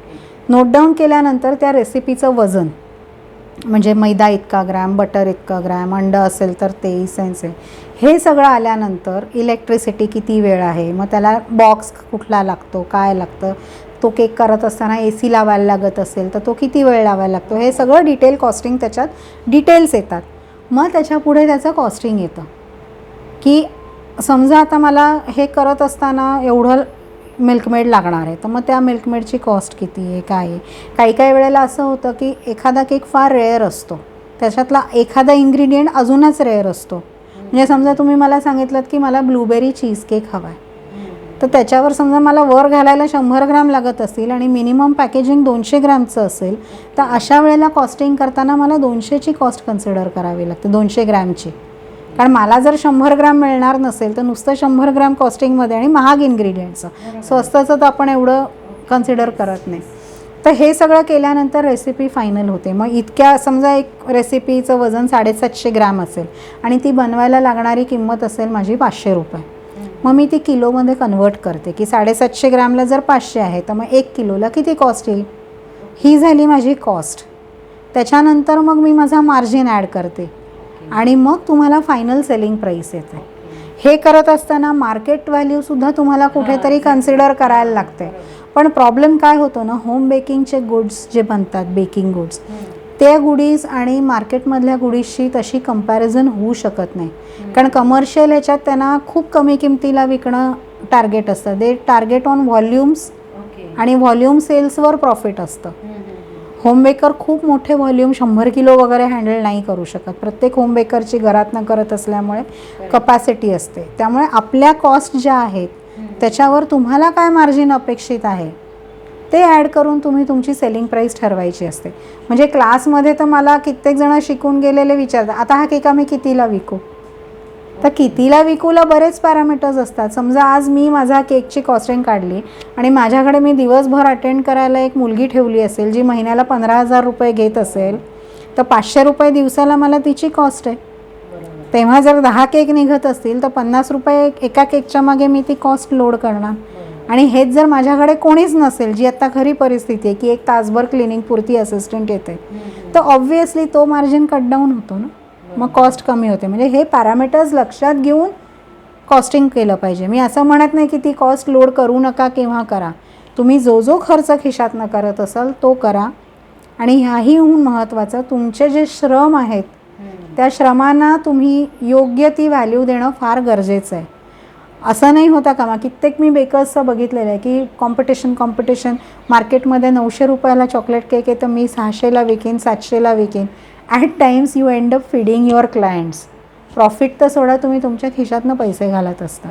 नोट डाऊन केल्यानंतर त्या रेसिपीचं वजन म्हणजे मैदा इतका ग्रॅम, बटर इतका ग्रॅम, अंडं असेल तर ते इसेन्स आहे. हे सगळं आल्यानंतर इलेक्ट्रिसिटी किती वेळ आहे, मग त्याला बॉक्स कुठला लागतो, काय लागतं, तो केक करत असताना AC लावायला लागत असेल तर तो किती वेळ लावायला लागतो, हे सगळं डिटेल कॉस्टिंग त्याच्यात डिटेल्स येतात. मग त्याच्यापुढे त्याचं कॉस्टिंग येतं की समजा आता मला हे करत असताना एवढं मिल्कमेड लागणार आहे, तर मग त्या मिल्कमेडची कॉस्ट किती आहे, काय आहे. काही वेळेला असं होतं की एखादा केक फार रेअर असतो, त्याच्यातला एखादा इन्ग्रेडियंट अजूनच रेअर असतो. म्हणजे समजा तुम्ही मला सांगितलं की मला ब्लूबेरी चीज केक हवा आहे, तर त्याच्यावर समजा मला वर घालायला 100 ग्रॅम लागत असतील आणि मिनिमम पॅकेजिंग 200 ग्रॅमचं असेल, तर अशा वेळेला कॉस्टिंग करताना मला 200ची कॉस्ट कन्सिडर करावी लागते, 200 ग्रॅमची. कारण मला जर 100 ग्रॅम मिळणार नसेल तर नुसतं 100 ग्रॅम कॉस्टिंगमध्ये आणि महाग इन्ग्रेडियंट्सचं, स्वस्ताचं तर आपण एवढं कन्सिडर करत नाही. तर हे सगळं केल्यानंतर रेसिपी फायनल होते. मग इतक्या समजा एक रेसिपीचं वजन 750 ग्रॅम असेल आणि ती बनवायला लागणारी किंमत असेल माझी 500 रुपये. मग मी ती किलोमध्ये कन्वर्ट करते की 750 ग्रॅमला जर 500 आहे तर मग 1 किलोला किती कॉस्ट येईल, ही झाली माझी कॉस्ट. त्याच्यानंतर मग मी माझा मार्जिन ॲड करते आणि मग तुम्हाला फायनल सेलिंग प्राईस येते. हे करत असताना मार्केट व्हॅल्यूसुद्धा तुम्हाला कुठेतरी कन्सिडर करायला लागते. पण प्रॉब्लेम काय होतो ना, होम बेकिंगचे गुड्स जे बनतात, बेकिंग गुड्स, ते गुडीज आणि मार्केटमधल्या गुडीजशी तशी कंपॅरिझन होऊ शकत नाही. कारण कमर्शियल ह्याच्यात त्यांना खूप कमी किमतीला विकणं टार्गेट असतं. ते टार्गेट ऑन व्हॉल्यूम्स आणि व्हॉल्यूम सेल्सवर प्रॉफिट असतं. होम बेकर खूप मोठे व्हॉल्यूम 100 किलो वगैरे हँडल नाही करू शकत. प्रत्येक होम बेकरची घरातनं करत असल्यामुळे कपॅसिटी असते. त्यामुळे आपल्या कॉस्ट ज्या आहेत त्याच्यावर तुम्हाला काय मार्जिन अपेक्षित आहे ते ॲड करून तुम्ही तुमची सेलिंग प्राईस ठरवायची असते. म्हणजे क्लासमध्ये तर मला कित्येक जण शिकून गेलेले विचारतात, आता हा केक आम्ही कितीला विकू, तर कितीला विकूला बरेच पॅरामीटर्स असतात. समजा आज मी माझा केकची कॉस्टिंग काढली आणि माझ्याकडे मी दिवसभर अटेंड करायला एक मुलगी ठेवली असेल जी महिन्याला 15,000 रुपये घेत असेल, तर 500 रुपये दिवसाला मला तिची कॉस्ट आहे. तेव्हा जर 10 केक निघत असतील तर 50 रुपये एका केकच्या मागे मी ती कॉस्ट लोड करणार. आणि हेच जर माझ्याकडे कोणीच नसेल, जी आत्ता खरी परिस्थिती आहे की एक तासभर क्लिनिंगपुरती असिस्टंट येते, तर ऑब्व्हियसली तो मार्जिन कट डाऊन होतो ना, मग कॉस्ट कमी होते. म्हणजे हे पॅरामीटर्स लक्षात घेऊन कॉस्टिंग केलं पाहिजे. मी असं म्हणत नाही की ती कॉस्ट लोड करू नका किंवा करा. तुम्ही जो खर्च खिशातनं करत असाल तो करा. आणि ह्याहीहून महत्त्वाचं, तुमचे जे श्रम आहेत त्या श्रमांना तुम्ही योग्य ती व्हॅल्यू देणं फार गरजेचं आहे. असं नाही होता कामा. कित्येक मी बेकर्सचं बघितलेलं आहे की कॉम्पिटिशन मार्केटमध्ये 900 रुपयाला चॉकलेट केक आहे तर मी 600ला विकेन, 700ला विकेन. At times you end up feeding your clients. Profit तर सोडा, तुम्ही तुमच्या खिशातनं पैसे घालत असता.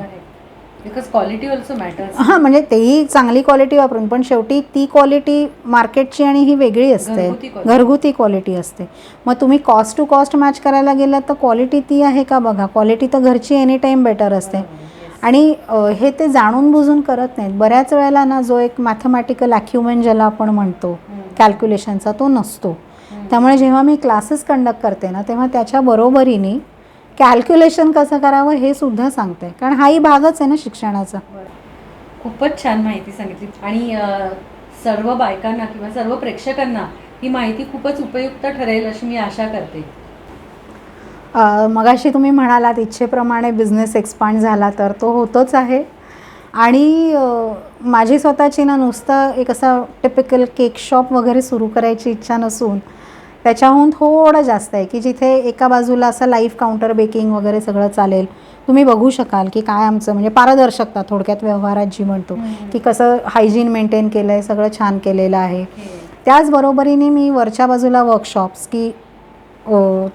Because quality also matters. हां, म्हणजे तेही चांगली क्वालिटी वापरून, पण शेवटी ती क्वालिटी मार्केटची आणि ही वेगळी असते, घरगुती क्वालिटी असते. मग तुम्ही कॉस्ट टू कॉस्ट मॅच करायला गेलात तर क्वालिटी ती आहे का बघा. क्वालिटी तर घरची एनी टाईम बेटर असते. आणि हे ते जाणून बुजून करत नाहीत. बऱ्याच वेळेला ना जो एक मॅथमॅटिकल ॲक्युमेंट ज्याला आपण म्हणतो कॅल्क्युलेशनचा, तो नसतो. त्यामुळे जेव्हा मी क्लासेस कंडक्ट करते ना तेव्हा त्याच्या बरोबरीने कॅल्क्युलेशन कसं करावं हे सुद्धा सांगते. कारण हाही भागच आहे ना शिक्षणाचा. खूपच छान माहिती सांगितली आणि सर्व बायकांना किंवा सर्व प्रेक्षकांना ही माहिती खूपच उपयुक्त ठरेल अशी मी आशा करते. मगाशी तुम्ही म्हणालात इच्छेप्रमाणे बिझनेस एक्सपांड झाला तर तो होतोच आहे. आणि माझी स्वतःची ना नुसतं एक असा टिपिकल केक शॉप वगैरे सुरू करायची इच्छा नसून त्याच्याहून थोडं जास्त आहे की जिथे एका बाजूला असं लाईव्ह काउंटर बेकिंग वगैरे सगळं चालेल. तुम्ही बघू शकाल की काय आमचं म्हणजे पारदर्शकता थोडक्यात व्यवहारात जी म्हणतो की कसं हायजीन मेंटेन केलं आहे, सगळं छान केलेलं आहे. त्याचबरोबरीने मी वरच्या बाजूला वर्कशॉप्स की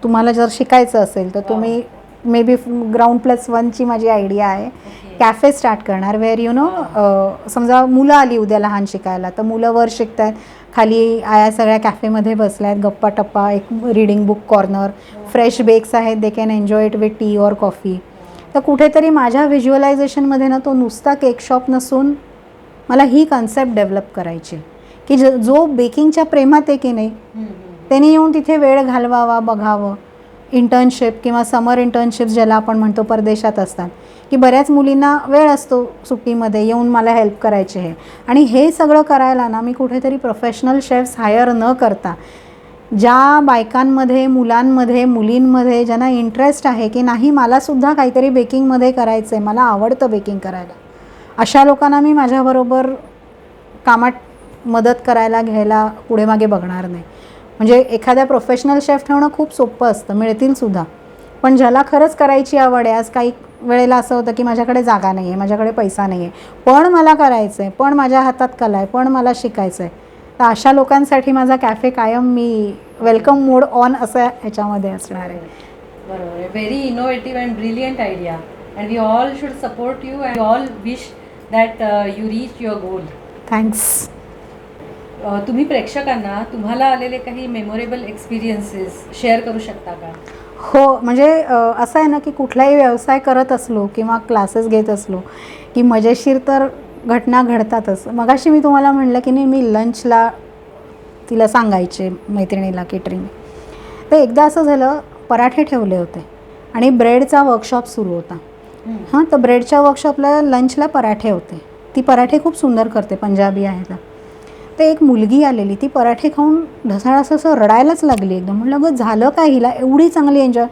तुम्हाला जर शिकायचं असेल तर तुम्ही मे बी ग्राउंड+1ची माझी आयडिया आहे. कॅफे स्टार्ट करणार वेअर समजा मुलं आली उद्या लहान शिकायला तर मुलं वर शिकत आहेत, खाली आया सगळ्या कॅफेमध्ये बसल्या आहेत, गप्पा टप्पा, एक reading book corner, fresh bakes आहेत, they can enjoy it with tea or coffee. तर कुठेतरी माझ्या व्हिज्युअलायझेशनमध्ये ना तो नुसता केक शॉप नसून मला ही कन्सेप्ट डेव्हलप करायची की जो बेकिंगच्या प्रेमात आहे की नाही त्यांनी येऊन तिथे वेळ घालवावा, बघावं. इंटर्नशिप किंवा समर इंटर्नशिप ज्याला आपण म्हणतो परदेशात असतात की बऱ्याच मुलींना वेळ असतो सुट्टीमध्ये येऊन मला हेल्प करायचे आहे. आणि हे सगळं करायला ना मी कुठेतरी प्रोफेशनल शेफ्स हायर न करता ज्या बायकांमध्ये, मुलांमध्ये, मुलींमध्ये ज्यांना इंटरेस्ट आहे की नाही मलासुद्धा काहीतरी बेकिंगमध्ये करायचं आहे, मला आवडतं बेकिंग करायला, अशा लोकांना मी माझ्याबरोबर कामात मदत करायला घ्यायला पुढे मागे बघणार नाही. म्हणजे एखाद्या प्रोफेशनल शेफ ठेवणं खूप सोपं असतं, मिळतीलसुद्धा. पण ज्याला खरंच करायची आवड आहे, आज काही वेळेला असं होतं की माझ्याकडे जागा नाही आहे, माझ्याकडे पैसा नाही आहे, पण मला करायचं आहे, पण माझ्या हातात कला आहे, पण मला शिकायचं आहे, तर अशा लोकांसाठी माझा कॅफे कायम मी वेलकम मोड ऑन असं ह्याच्यामध्ये असणार आहे. बरोबर. Very innovative and brilliant idea and we all should support you and all wish that you reach your goal. Thanks. तुम्ही प्रेक्षकांना तुम्हाला आलेले काही मेमोरेबल एक्सपिरियन्सेस शेअर करू शकता का? हो, म्हणजे असं आहे ना की कुठलाही व्यवसाय करत असलो किंवा क्लासेस घेत असलो की मजेशीर तर घटना घडतातच. मगाशी मी तुम्हाला म्हणलं की नाही मी लंचला तिला सांगायचे मैत्रिणीला केटरिंग, तर एकदा असं झालं, पराठे ठेवले होते आणि ब्रेडचा वर्कशॉप सुरू होता. हां, तर ब्रेडच्या वर्कशॉपला लंचला पराठे होते. ती पराठे खूप सुंदर करते, पंजाबी आहे तर. तर एक मुलगी आलेली, ती पराठे खाऊन ढसाळास असं रडायलाच लागली एकदम. म्हटलं गं झालं काय हिला एवढी चांगली एन्जॉय?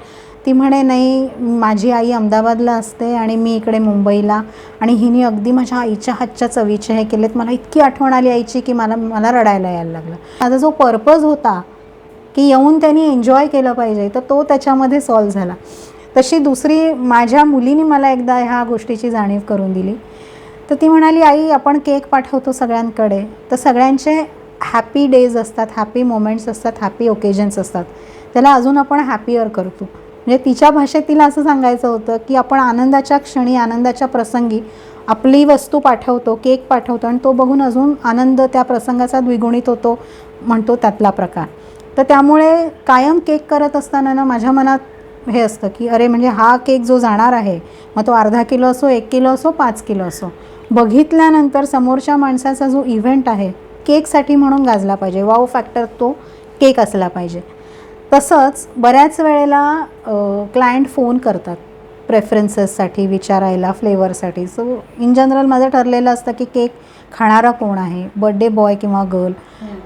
ती म्हणे नाही, माझी आई अहमदाबादला असते आणि मी इकडे मुंबईला, आणि हिने अगदी माझ्या आईच्या हातच्या चवीचे हे केलेत, मला इतकी आठवण आली आईची की मला रडायला यायला लागलं. माझा जो पर्पज होता की येऊन त्यांनी एन्जॉय केलं पाहिजे, तर तो त्याच्यामध्ये सॉल्व झाला. तशी दुसरी माझ्या मुलीने मला एकदा ह्या गोष्टीची जाणीव करून दिली. तर ती म्हणाली, आई आपण केक पाठवतो सगळ्यांकडे, तर सगळ्यांचे हॅपी डेज असतात, हॅपी मोमेंट्स असतात, हॅपी ओकेजन्स असतात, त्याला अजून आपण हॅपियर करतो. म्हणजे तिच्या भाषेत तिला असं सांगायचं होतं की आपण आनंदाच्या क्षणी, आनंदाच्या प्रसंगी आपली वस्तू पाठवतो, केक पाठवतो, आणि तो बघून अजून आनंद त्या प्रसंगाचा द्विगुणित होतो, म्हणतो त्यातला प्रकार. तर त्यामुळे कायम केक करत असताना ना माझ्या मनात हे असतं की अरे म्हणजे हा केक जो जाणार आहे, मग तो अर्धा किलो असो, 1 किलो असो, 5 किलो असो, बघितल्यानंतर समोरच्या माणसाचा जो इव्हेंट आहे केकसाठी म्हणून गाजला पाहिजे, वाव फॅक्टर तो केक असला पाहिजे. तसंच बऱ्याच वेळेला क्लायंट फोन करतात प्रेफरन्सेससाठी विचारायला, फ्लेवरसाठी. सो इन जनरल माझं ठरलेलं असतं की केक खाणारा कोण आहे, बड्डे बॉय किंवा गर्ल,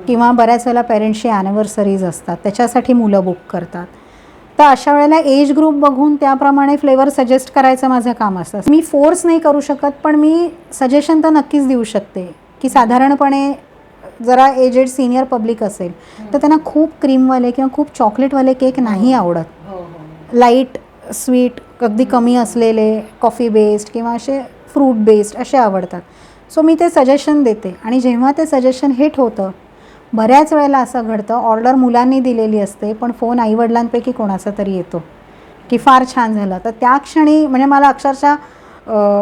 किंवा बऱ्याच वेळेला पेरेंट्सची ॲनिव्हर्सरीज असतात, त्याच्यासाठी मुलं बुक करतात. तर अशा वेळेला एज ग्रुप बघून त्याप्रमाणे फ्लेवर सजेस्ट करायचं माझं काम असतं. मी फोर्स नाही करू शकत, पण मी सजेशन तर नक्कीच देऊ शकते की साधारणपणे जरा एजेड सिनियर पब्लिक असेल तर त्यांना खूप क्रीमवाले किंवा खूप चॉकलेटवाले केक नाही आवडत. लाईट स्वीट, अगदी कमी असलेले, कॉफी बेस्ड किंवा असे फ्रूट बेस्ड असे आवडतात. सो मी ते सजेशन देते, आणि जेव्हा ते सजेशन हिट होतं, बऱ्याच वेळेला असं घडतं, ऑर्डर मुलांनी दिलेली असते पण फोन आईवडिलांपैकी कोणाचा तरी येतो की फार छान झालं. तर त्या क्षणी म्हणजे मला अक्षरशः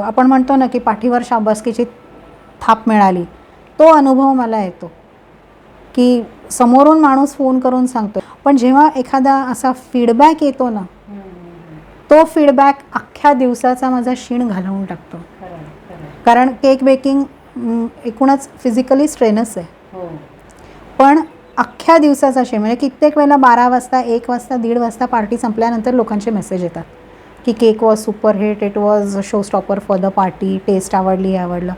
आपण म्हणतो ना की पाठीवर शाबासकीची थाप मिळाली, तो अनुभव मला येतो की समोरून माणूस फोन करून सांगतो. पण जेव्हा एखादा असा फीडबॅक येतो ना, तो फीडबॅक अख्ख्या दिवसाचा माझा शीण घालवून टाकतो. कारण केक बेकिंग एकूणच फिजिकली स्ट्रेनस आहे, पण अख्ख्या दिवसाचा शीण, म्हणजे कित्येक वेळेला 12 वाजता, 1 वाजता, 1:30 वाजता पार्टी संपल्यानंतर लोकांचे मेसेज येतात की cake was super hit, it was showstopper for the party, taste आवडली, आवडलं.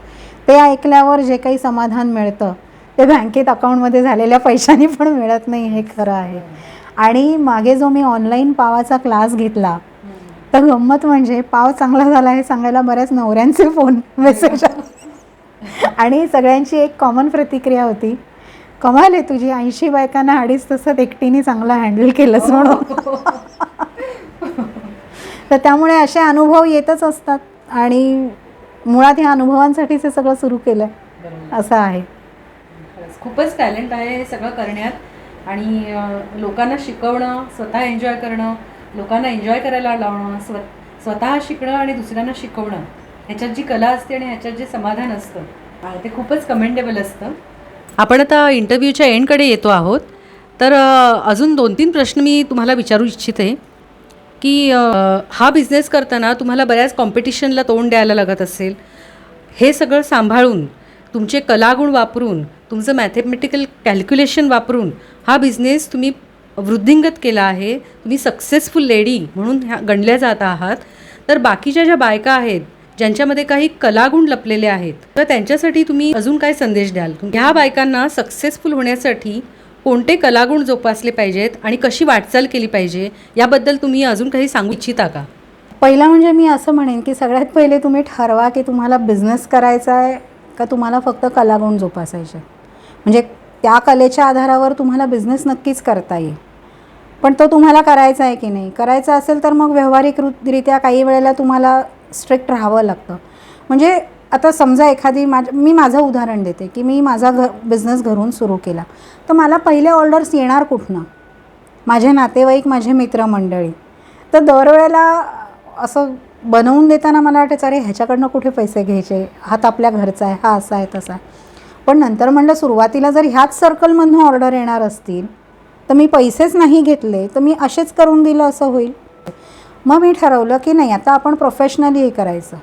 ते ऐकल्यावर जे काही समाधान मिळतं ते बँकेत अकाउंटमध्ये झालेल्या पैशांनी पण मिळत नाही, हे खरं आहे. आणि मागे जो मी ऑनलाईन पावाचा क्लास घेतला, तर गंमत म्हणजे पाव चांगला झाला हे सांगायला बऱ्याच नवऱ्यांचे फोन मेसेज आणि सगळ्यांची एक कॉमन प्रतिक्रिया होती, कमाल आहे तुझी, 80 बायकांना 2.5 तासात एकटीने चांगला हँडल केलंस म्हणून. तर त्यामुळे असे अनुभव येतच असतात, आणि मुळात ह्या अनुभवांसाठीच हे सगळं सुरू केलं आहे असं आहे. खूपच टॅलेंट आहे हे सगळं करण्यात, आणि लोकांना शिकवणं, स्वतः एन्जॉय करणं, लोकांना एन्जॉय करायला लावणं, स्वतः शिकणं आणि दुसऱ्यांना शिकवणं, ह्याच्यात जी कला असते आणि ह्याच्यात जे समाधान असतं ते खूपच कमेंडेबल असतं. आपण आता इंटरव्ह्यूच्या एंडकडे येतो आहोत, तर अजून 2-3 प्रश्न मी तुम्हाला विचारू इच्छिते की हा बिझनेस करताना तुम्हाला बऱ्याच कॉम्पिटिशनला तोंड द्यायला लागत असेल. हे सगळं सांभाळून, तुमचे कलागुण वापरून, तुमचं मॅथेमॅटिकल कॅल्क्युलेशन वापरून हा बिझनेस तुम्ही वृद्धिंगत केला आहे. तुम्ही सक्सेसफुल लेडी म्हणून गणल्या जात आहात. तर बाकीच्या ज्या बायका आहेत ज्यांच्यामध्ये काही कलागुण लपलेले आहेत, तर त्यांच्यासाठी तुम्ही अजून काय संदेश द्याल? ह्या बायकांना सक्सेसफुल होण्यासाठी कोणते कलागुण जोपासले पाहिजेत आणि कशी वाटचाल केली पाहिजे याबद्दल तुम्ही अजून काही सांगू इच्छिता का? पहिला म्हणजे मी असं म्हणेन की सगळ्यात पहिले तुम्ही ठरवा की तुम्हाला बिझनेस करायचा आहे का तुम्हाला फक्त कलागुण जोपासायचे. म्हणजे त्या कलेच्या आधारावर तुम्हाला बिझनेस नक्कीच करता येईल, पण तो तुम्हाला करायचा आहे की नाही. करायचा असेल तर मग व्यावहारिकरित्या काही वेळेला तुम्हाला स्ट्रिक्ट राहावं लागतं. म्हणजे आता समजा एखादी मी माझं उदाहरण देते की मी माझा बिझनेस घरून सुरू केला, तर मला पहिले ऑर्डर्स येणार कुठनं? माझे नातेवाईक, माझे मित्रमंडळी. तर दरवेळेला असं बनवून देताना मला वाटायचं अरे ह्याच्याकडनं कुठे पैसे घ्यायचे, हा तर आपल्या घरचा आहे, हा असा आहे तसा आहे. पण नंतर म्हणलं सुरुवातीला जर ह्याच सर्कलमधून ऑर्डर येणार असतील तर मी पैसेच नाही घेतले तर मी असेच करून दिलं असं होईल. मग मी ठरवलं की नाही, आता आपण प्रोफेशनली हे करायचं,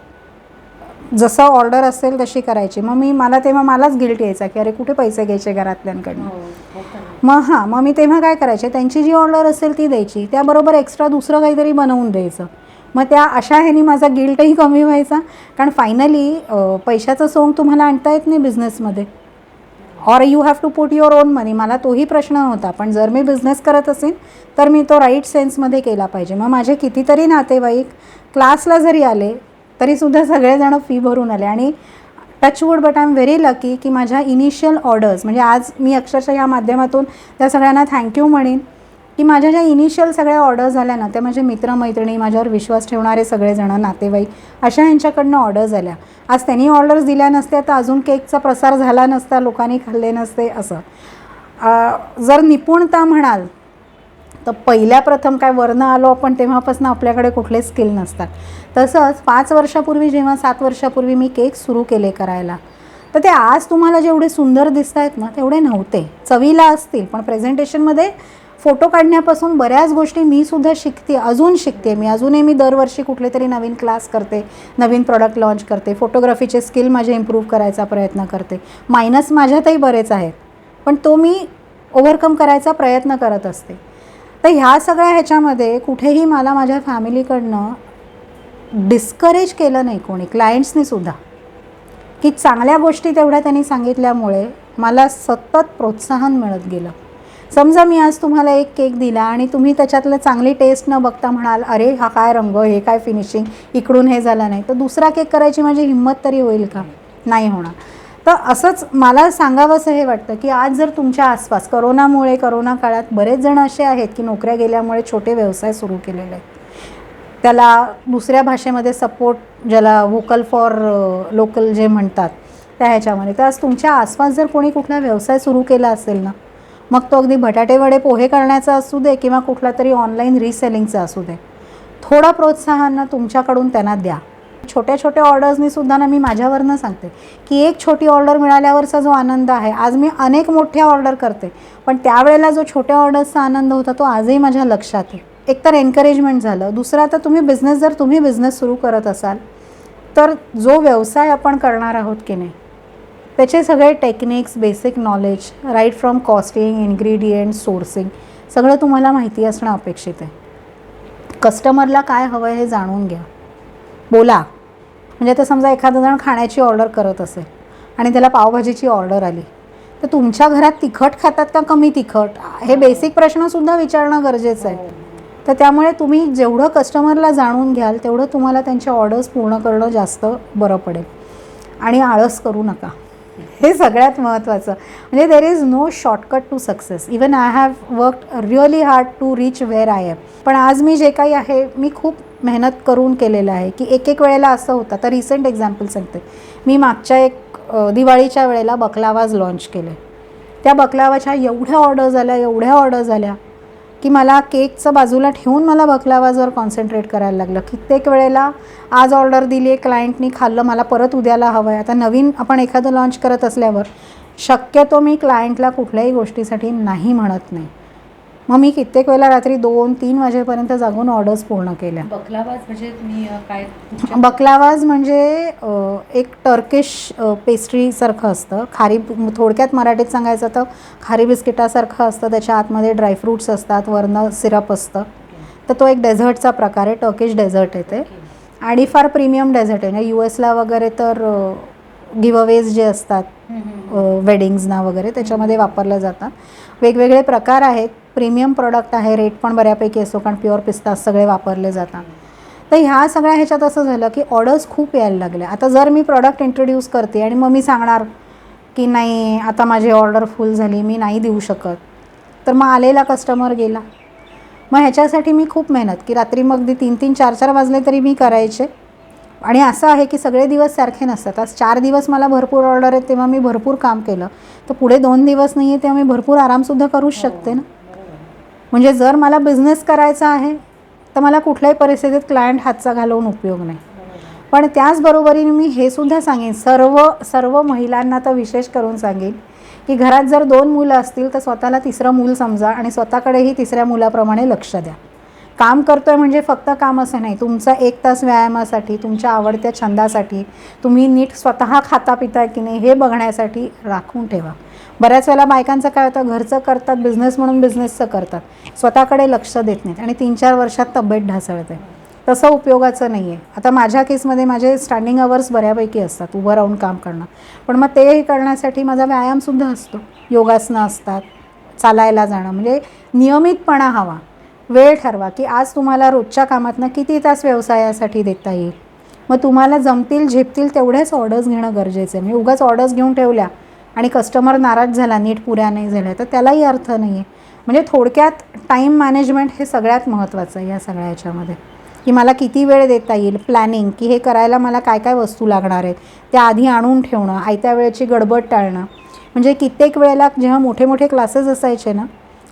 जसं ऑर्डर असेल तशी करायची. मला तेव्हा मलाच गिल्ट यायचा की अरे कुठे पैसे घ्यायचे घरातल्यांकडनं. मग मी तेव्हा काय करायचे, त्यांची जी ऑर्डर असेल ती द्यायची, त्याबरोबर एक्स्ट्रा दुसरं काहीतरी बनवून द्यायचं. मग त्या अशा ह्यानी माझा गिल्टही कमी व्हायचा, कारण फायनली पैशाचं सोंग तुम्हाला आणता येत नाही बिझनेसमध्ये, or you have to put your own money. मला तोही प्रश्न नव्हता, पण जर मी बिझनेस करत असेल तर मी तो राईट सेन्समध्ये केला पाहिजे. मग माझे कितीतरी नातेवाईक क्लासला जरी आले तरीसुद्धा सगळेजण फी भरून आले. आणि touchwood but I am very lucky की माझ्या इनिशियल ऑर्डर्स, म्हणजे आज मी अक्षरशः या माध्यमातून त्या सगळ्यांना थँक्यू म्हणेन की माझ्या ज्या इनिशियल सगळ्या ऑर्डर्स झाल्या ना, त्या माझे मित्रमैत्रिणी, माझ्यावर विश्वास ठेवणारे सगळेजण, नातेवाईक, अशा यांच्याकडनं ऑर्डर्स झाल्या. आज त्यांनी ऑर्डर्स दिल्या नसत्या तर अजून केकचा प्रसार झाला नसता, लोकांनी खाल्ले नसते. असं जर निपुणता म्हणाल तर पहिल्या प्रथम काय वरनं आलो आपण तेव्हापासून आपल्याकडे कुठले स्किल नसतात. तसंच 5 वर्षापूर्वी जेव्हा 7 वर्षापूर्वी मी केक सुरू केले करायला, तर ते आज तुम्हाला जेवढे सुंदर दिसत आहेत ना तेवढे नव्हते. चवीला असतील पण प्रेझेंटेशनमध्ये, फोटो काढण्यापासून बऱ्याच गोष्टी मी सुद्धा शिकते, अजून शिकते. मी अजूनही दरवर्षी कुठले तरी नवीन क्लास करते, नवीन प्रॉडक्ट लॉन्च करते, फोटोग्राफीचे स्किल माझे इम्प्रूव्ह करायचा प्रयत्न करते. मायनस माझ्यातही बरेच आहेत, पण तो मी ओव्हरकम करायचा प्रयत्न करत असते. तर ह्या सगळ्या ह्याच्यामध्ये कुठेही मला माझ्या फॅमिलीकडनं डिस्करेज केलं नाही कोणी, क्लायंट्सनी सुद्धा, की चांगल्या गोष्टी तेवढ्या त्यांनी सांगितल्यामुळे मला सतत प्रोत्साहन मिळत गेलं. समजा मी आज तुम्हाला एक केक दिला आणि तुम्ही त्याच्यातलं चांगली टेस्ट न बघता म्हणाल अरे हा काय रंग, हे काय फिनिशिंग, इकडून हे झालं नाही, तर दुसरा केक करायची माझी हिंमत तरी होईल का? नाही होणार. तर असंच मला सांगावंसं हे वाटतं की आज जर तुमच्या आसपास करोना काळात बरेच जण असे आहेत की नोकऱ्या गेल्यामुळे छोटे व्यवसाय सुरू केलेले आहेत, त्याला दुसऱ्या भाषेमध्ये सपोर्ट, ज्याला व्होकल फॉर लोकल जे म्हणतात त्या ह्याच्यामध्ये, तर आज तुमच्या आसपास जर कोणी कुठला व्यवसाय सुरू केला असेल ना, मग तो अगदी बटाटे वडे पोहे करण्याचा असू दे किंवा कुठला तरी ऑनलाईन रिसेलिंगचा असू दे, थोडं प्रोत्साहन तुमच्याकडून त्यांना द्या. छोट्या छोट्या ऑर्डर्सनी सुद्धा ना, मी माझ्यावरनं सांगते की एक छोटी ऑर्डर मिळाल्यावरचा जो आनंद आहे, आज मी अनेक मोठ्या ऑर्डर करते, पण त्यावेळेला जो छोट्या ऑर्डर्सचा आनंद होता तो आजही माझ्या लक्षात आहे. एकतर एनकरेजमेंट झालं. दुसरं, आता जर तुम्ही बिझनेस सुरू करत असाल तर जो व्यवसाय आपण करणार आहोत की नाही, त्याचे सगळे techniques, basic knowledge, right from costing, ingredient, sourcing, सगळं तुम्हाला माहिती असणं अपेक्षित आहे. कस्टमरला काय हवं आहे हे जाणून घ्या, बोला. म्हणजे आता समजा एखादा जण खाण्याची ऑर्डर करत असेल आणि त्याला पावभाजीची ऑर्डर आली, तर तुमच्या घरात तिखट खातात का कमी तिखट, हे बेसिक प्रश्नसुद्धा विचारणं गरजेचं आहे. तर त्यामुळे तुम्ही जेवढं कस्टमरला जाणून घ्याल तेवढं तुम्हाला त्यांच्या ऑर्डर्स पूर्ण करणं जास्त बरं पडेल. आणि आळस करू नका, हे सगळ्यात महत्त्वाचं. म्हणजे there is no shortcut to success. Even I have worked really hard to reach where I am. पण आज मी जे काही आहे मी खूप मेहनत करून केलेलं आहे की एक वेळेला असं होतं. तर रिसेंट एक्झाम्पल सांगते. मी मागच्या दिवाळीच्या वेळेला बकलावाज लॉन्च केले. त्या बकलावाच्या एवढ्या ऑर्डर झाल्या की मला केकचं बाजूला ठेवून मला बकलावाजवर कॉन्सन्ट्रेट करायला लागलं. कित्येक वेळेला आज ऑर्डर दिली आहे, क्लायंटनी खाल्लं, मला परत उद्याला हवं आहे. आता नवीन आपण एखादं लॉन्च करत असल्यावर शक्यतो मी क्लायंटला कुठल्याही गोष्टीसाठी नाही म्हणत नाही. मग मी कित्येक वेळेला रात्री 2-3 वाजेपर्यंत जागून ऑर्डर्स पूर्ण केल्या. बकलावाज म्हणजे तुम्ही काय? बकलावाज म्हणजे एक टर्किश पेस्ट्रीसारखं असतं. थोडक्यात मराठीत सांगायचं तर खारी बिस्किटासारखं असतं. त्याच्या आतमध्ये ड्रायफ्रूट्स असतात, वरनं सिरप असतं. तर तो एक डेझर्टचा प्रकार आहे, टर्किश डेझर्ट आहे ते. आणि फार प्रीमियम डेझर्ट आहे. म्हणजे US ला वगैरे तर गिव्हअवेज जे असतात वेडिंग्जना वगैरे त्याच्यामध्ये वापरले जातात. वेगवेगळे प्रकार आहेत, प्रीमियम प्रोडक्ट आहे, रेट पण बऱ्यापैकी असतो कारण प्युअर पिस्ता सगळे वापरले जातात. तर ह्या सगळ्या ह्याच्यात असं झालं की ऑर्डर्स खूप यायला लागल्या. आता जर मी प्रॉडक्ट इंट्रोड्यूस करते आणि मग मी सांगणार की नाही आता माझी ऑर्डर फुल झाली, मी नाही देऊ शकत, तर मग आलेला कस्टमर गेला. मग ह्याच्यासाठी मी खूप मेहनत की रात्री मग 3-3, 4-4 वाजले तरी मी करायचे. आणि असं आहे की सगळे दिवस सारखे नसतात. आज 4 दिवस मला भरपूर ऑर्डर आहेत तेव्हा मी भरपूर काम केलं, तर पुढे 2 दिवस नाही आहे तेव्हा मी भरपूर आरामसुद्धा करूच शकते ना. म्हणजे जर मला बिझनेस करायचा आहे तर मला कुठल्याही परिस्थितीत क्लायंट हातचा घालवून उपयोग नाही. पण त्याचबरोबरीने मी हे सुद्धा सांगेन सर्व महिलांना तर विशेष करून सांगेन की घरात जर 2 मुलं असतील तर स्वतःला तिसरं मूल समजा आणि स्वतःकडेही तिसऱ्या मुलाप्रमाणे लक्ष द्या. काम करतोय म्हणजे फक्त काम असं नाही, तुमचा 1 तास व्यायामासाठी, तुमच्या आवडत्या छंदासाठी, तुम्ही नीट स्वतः खाता पिताय की नाही हे बघण्यासाठी राखून ठेवा. बऱ्याच वेळेला बायकांचं काय होतं, घरचं करतात बिझनेस म्हणून बिझनेसचं करतात, स्वतःकडे लक्ष देत नाहीत आणि 3-4 वर्षात तब्येत ढासळते. तसं उपयोगाचं नाही आहे. आता माझ्या केसमध्ये माझे स्टँडिंग अवर्स बऱ्यापैकी असतात, उभं राहून काम करणं, पण मग ते करण्यासाठी माझा व्यायामसुद्धा असतो, योगासनं असतात, चालायला जाणं, म्हणजे नियमितपणा हवा. वेळ ठरवा की आज तुम्हाला रोजच्या कामातनं किती तास व्यवसायासाठी देता येईल. मग तुम्हाला जमतील झेपतील तेवढ्याच ऑर्डर्स घेणं गरजेचं आहे. म्हणजे उगाच ऑर्डर्स घेऊन ठेवल्या आणि कस्टमर नाराज झाला, नीट पुऱ्या नाही झाल्या, तर त्यालाही अर्थ नाही आहे. म्हणजे थोडक्यात टाईम मॅनेजमेंट हे सगळ्यात महत्त्वाचं आहे या सगळ्या ह्याच्यामध्ये, की मला किती वेळ देता येईल, प्लॅनिंग की हे करायला मला काय काय वस्तू लागणार आहेत त्या आधी आणून ठेवणं, आयत्या वेळेची गडबड टाळणं. म्हणजे कित्येक वेळेला जेव्हा मोठे मोठे क्लासेस असायचे ना,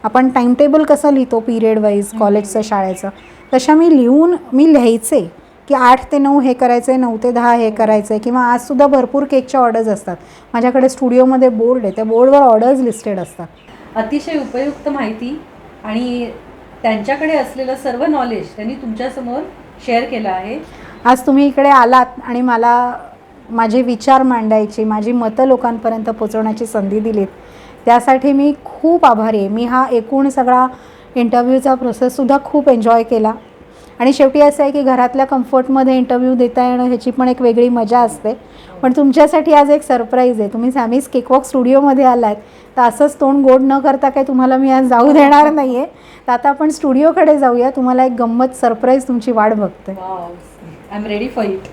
आपण टाईमटेबल कसं लिहितो पिरियड वाईज कॉलेजचं शाळेचं, तशा मी लिहायचे की 8 ते 9 हे करायचं आहे, 9 ते 10 हे करायचं आहे. किंवा आजसुद्धा भरपूर केकच्या ऑर्डर्स असतात, माझ्याकडे स्टुडिओमध्ये बोर्ड आहे, त्या बोर्डवर ऑर्डर्स लिस्टेड असतात. अतिशय उपयुक्त माहिती आणि त्यांच्याकडे असलेलं सर्व नॉलेज त्यांनी तुमच्यासमोर शेअर केलं आहे. आज तुम्ही इकडे आलात आणि मला माझे विचार मांडायची, माझी मतं लोकांपर्यंत पोचवण्याची संधी दिलीत, त्यासाठी मी खूप आभारी आहे. मी हा एकूण सगळा इंटरव्ह्यूचा प्रोसेससुद्धा खूप एन्जॉय केला. आणि शेवटी असं आहे की घरातल्या कम्फर्टमध्ये इंटरव्ह्यू देता येणं ह्याची पण एक वेगळी मजा असते. पण तुमच्यासाठी आज एक सरप्राईज आहे. तुम्ही सॅमीज केकवॉक स्टुडिओमध्ये आलात, तर असंच तोंड गोड न करता काही तुम्हाला मी आज जाऊ देणार नाही आहे. तर आता आपण स्टुडिओकडे जाऊया, तुम्हाला एक गंमत सरप्राईज तुमची वाट बघते. I am ready for it.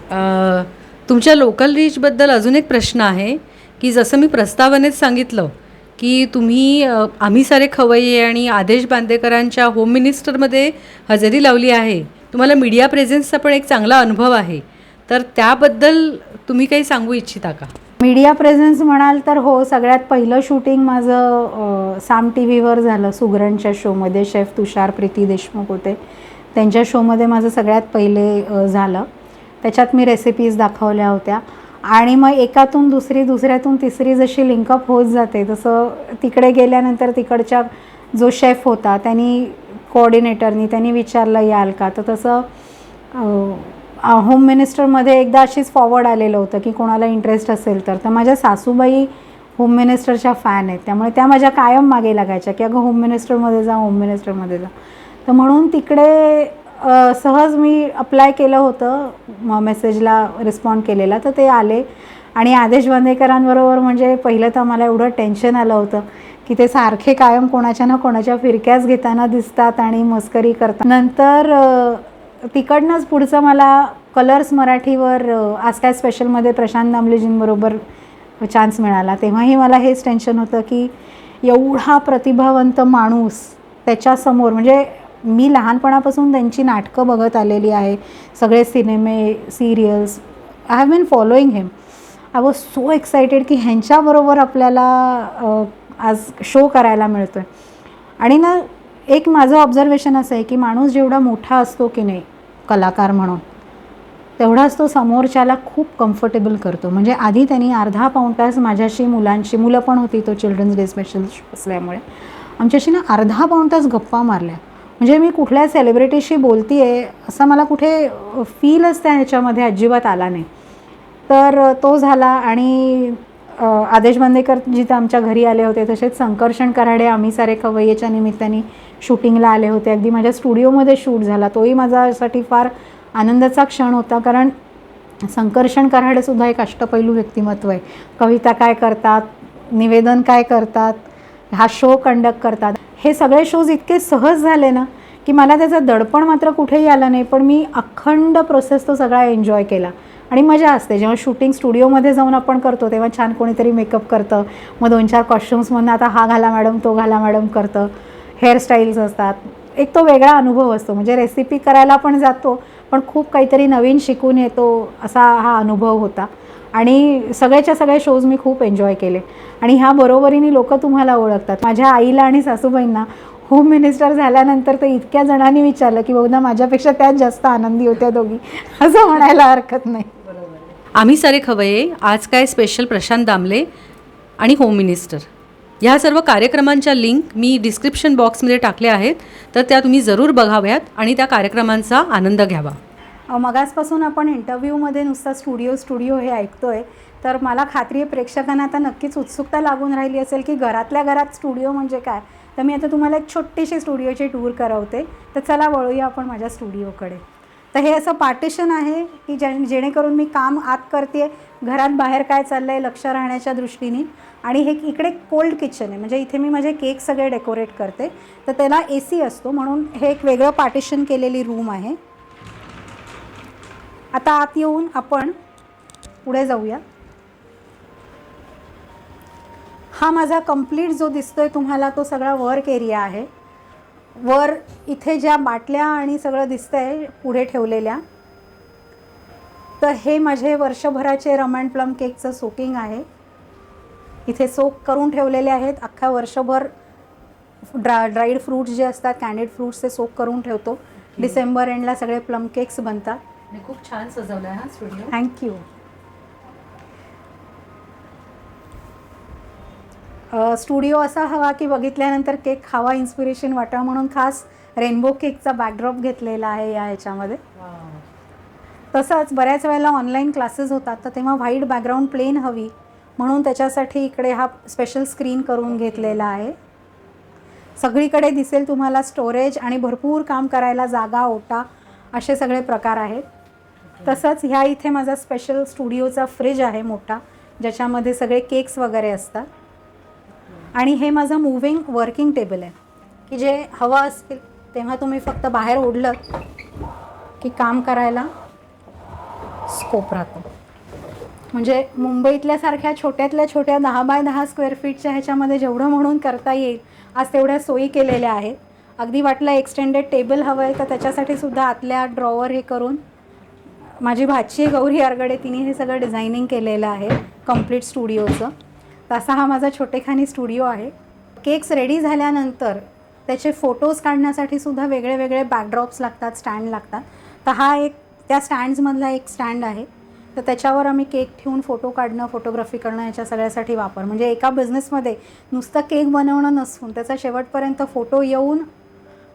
तुमच्या लोकल रीचबद्दल अजून एक प्रश्न आहे की जसं मी प्रस्तावनेत सांगितलं की तुम्ही आम्ही सारे खवय्ये आणि आदेश बांदेकरांच्या होम मिनिस्टरमध्ये हजेरी लावली आहे, तुम्हाला मीडिया प्रेझेन्सचा पण एक चांगला अनुभव आहे, तर त्याबद्दल तुम्ही काही सांगू इच्छिता का? मीडिया प्रेझेन्स म्हणाल तर हो, सगळ्यात पहिलं शूटिंग माझं साम टी व्हीवर झालं, सुगरणच्या शोमध्ये. शेफ तुषार प्रीती देशमुख होते, त्यांच्या शोमध्ये माझं सगळ्यात पहिले झालं. त्याच्यात मी रेसिपीज दाखवल्या होत्या आणि मग एकातून दुसरी, दुसऱ्यातून तिसरी जशी लिंकअप होत जाते तसं तिकडे गेल्यानंतर तिकडच्या जो शेफ होता कोऑर्डिनेटरनी त्यांनी विचारलं याल का, तर तसं होम मिनिस्टरमध्ये एकदा अशीच फॉरवर्ड आलेलं होतं की कोणाला इंटरेस्ट असेल तर माझ्या सासूबाई होम मिनिस्टरच्या फॅन आहेत, त्यामुळे त्या माझ्या कायम मागे लागायच्या की अगं होम मिनिस्टरमध्ये जा, होम मिनिस्टरमध्ये जा. तर म्हणून तिकडे सहज मी अप्लाय केलं होतं, मेसेजला रिस्पॉन्ड केलेला, तर ते आले. आणि आदेश बांदेकरांबरोबर म्हणजे पहिलं तर मला एवढं टेन्शन आलं होतं की ते सारखे कायम कोणाच्या ना कोणाच्या फिरक्याच घेताना दिसतात आणि मस्करी करतात. नंतर तिकडनंच पुढचं मला कलर्स मराठीवर आज काय स्पेशलमध्ये प्रशांत दामलेजींबरोबर चान्स मिळाला. तेव्हाही मला हेच टेन्शन होतं की एवढा प्रतिभावंत माणूस त्याच्यासमोर, म्हणजे मी लहानपणापासून त्यांची नाटकं बघत आलेली आहे, सगळे सिनेमे, serials, I have been following him. I was so excited की ह्यांच्याबरोबर आपल्याला आज शो करायला मिळतो आहे. आणि ना एक माझं ऑब्झर्वेशन असं आहे की माणूस जेवढा मोठा असतो की नाही कलाकार म्हणून, तेवढाच तो समोरच्याला खूप कम्फर्टेबल करतो. म्हणजे आधी त्यांनी अर्धा पाऊण तास माझ्याशी, मुलं पण होती, तो चिल्ड्रन्स डे स्पेशल असल्यामुळे आमच्याशी ना अर्धा पाऊण तास गप्पा मारल्या. म्हणजे मी कुठल्या सेलिब्रिटीशी बोलती आहे असं मला कुठे फीलच त्या ह्याच्यामध्ये अजिबात आला नाही. तर तो झाला. आणि आदेश बांदेकर जिथं आमच्या घरी आले होते, तसेच संकर्षण कराडे आम्ही सारे खवय्येच्या निमित्ताने शूटिंगला आले होते. अगदी माझ्या स्टुडिओमध्ये शूट झाला, तोही माझ्यासाठी फार आनंदाचा क्षण होता. कारण संकर्षण कराडेसुद्धा एक अष्टपैलू व्यक्तिमत्व आहे. कविता काय करतात, निवेदन काय करतात, हा शो कंडक्ट करतात. हे सगळे शोज इतके सहज झाले ना की मला त्याचं दडपण मात्र कुठेही आलं नाही, पण मी अखंड प्रोसेस तो सगळा एन्जॉय केला आणि मजा असते. जेव्हा शूटिंग स्टुडिओमध्ये जाऊन आपण करतो तेव्हा छान कोणीतरी मेकअप करतं, मग 2-4 कॉस्ट्युम्समधून आता हा घाला मॅडम तो घाला मॅडम करतं, हेअरस्टाईल्स असतात, एक तो वेगळा अनुभव असतो. म्हणजे रेसिपी करायला पण जातो पण खूप काहीतरी नवीन शिकून येतो असा हा अनुभव होता आणि सगळ्याच्या सगळे शोज मी खूप एन्जॉय केले. आणि ह्या बरोबरीने लोक तुम्हाला ओळखतात. माझ्या आईला आणि सासूबाईंना होम मिनिस्टर झाल्यानंतर तर इतक्या जणांनी विचारलं की बहुधा माझ्यापेक्षा त्याच जास्त आनंदी होत्या दोघी, असं म्हणायला हरकत नाही. आम्ही सारे खवये, आज काय स्पेशल प्रशांत दामले आणि होम मिनिस्टर, ह्या सर्व कार्यक्रमांच्या लिंक मी डिस्क्रिप्शन बॉक्समध्ये टाकल्या आहेत, तर त्या तुम्ही जरूर बघाव्यात आणि त्या कार्यक्रमांचा आनंद घ्यावा. मगासपासून आपण इंटरव्ह्यूमध्ये नुसता स्टुडिओ हे ऐकतोय, तर मला खात्री आहे प्रेक्षकांना आता नक्कीच उत्सुकता लागून राहिली असेल की घरातल्या घरात स्टुडिओ म्हणजे काय. तर मी आता तुम्हाला एक छोटीशी स्टुडिओची टूर करवते. तर चला वळूया आपण माझ्या स्टुडिओकडे. तर हे असं पार्टिशन आहे की जेणेकरून मी काम आत करते, घरात बाहेर काय चाललं आहे लक्ष राहण्याच्या दृष्टीने. आणि हे इकडे कोल्ड किचन आहे, म्हणजे इथे मी माझे केक सगळे डेकोरेट करते, तर त्याला AC असतो म्हणून हे एक वेगळं पार्टिशन केलेली रूम आहे. आता आत येऊन आपण पुढे जाऊया. हा माझा कंप्लीट जो दिसतोय तुम्हाला तो सगळा वर्क एरिया आहे. वर इथे ज्या बाटल्या आणि सगळं दिसतंय पुढे ठेवलेल्या, तर हे माझे वर्षभराचे रम अँड प्लम केकचं सोकिंग आहे. इथे सोक करून ठेवलेले आहेत अख्ख्या वर्षभर. ड्राईड फ्रूट्स जे असतात, कॅन्डिड फ्रूट्स, ते सोक करून ठेवतो. डिसेंबर एंडला सगळे प्लम केक्स बनतात. खूप छान सजवला आहे हा स्टुडिओ. थँक्यू. स्टुडिओ असा हवा की बघितल्यानंतर केक खावा, इन्स्पिरेशन वाटावं म्हणून खास रेनबो केकचा बॅकड्रॉप घेतलेला आहे या ह्याच्यामध्ये. तसंच बऱ्याच वेळेला ऑनलाईन क्लासेस होतात, तर तेव्हा व्हाईट बॅकग्राऊंड प्लेन हवी म्हणून त्याच्यासाठी इकडे हा स्पेशल स्क्रीन करून घेतलेला आहे. सगळीकडे दिसेल तुम्हाला स्टोरेज आणि भरपूर काम करायला जागा, ओटा, असे सगळे प्रकार आहेत. तसंच ह्या इथे माझा स्पेशल स्टुडिओचा फ्रीज आहे मोठा, ज्याच्यामध्ये सगळे केक्स वगैरे असतात. आणि हे माझं मूव्हिंग वर्किंग टेबल आहे की जे हवं असेल तेव्हा तुम्ही फक्त बाहेर ओढलं की काम करायला स्कोप राहतो. म्हणजे मुंबईतल्यासारख्या छोट्यातल्या छोट्या 10 बाय 10 स्क्वेअर फीटच्या ह्याच्यामध्ये जेवढं म्हणून करता येईल आज तेवढ्या सोयी केलेल्या आहेत. अगदी वाटलं एक्सटेंडेड टेबल हवं आहे तर त्याच्यासाठी सुद्धा आतल्या ड्रॉवर हे करून माझी भाची गौरी आरगडे तिने हे सगळं डिझायनिंग केलेलं आहे कंप्लीट स्टुडिओचं. तसा हा माझा छोटेखानी स्टुडिओ आहे. केक्स रेडी झाल्यानंतर त्याचे फोटोज काढण्यासाठी सुद्धा वेगळे वेगळे बॅकड्रॉप्स लागतात, स्टँड लागतात. तर हा एक त्या स्टँड्समधला एक स्टँड आहे, तर त्याच्यावर आम्ही केक ठेवून फोटो काढणं, फोटोग्राफी करणं याच्या सगळ्यासाठी वापर. म्हणजे एका बिझनेसमध्ये नुसतं केक बनवणं नसून त्याचा शेवटपर्यंत फोटो येऊन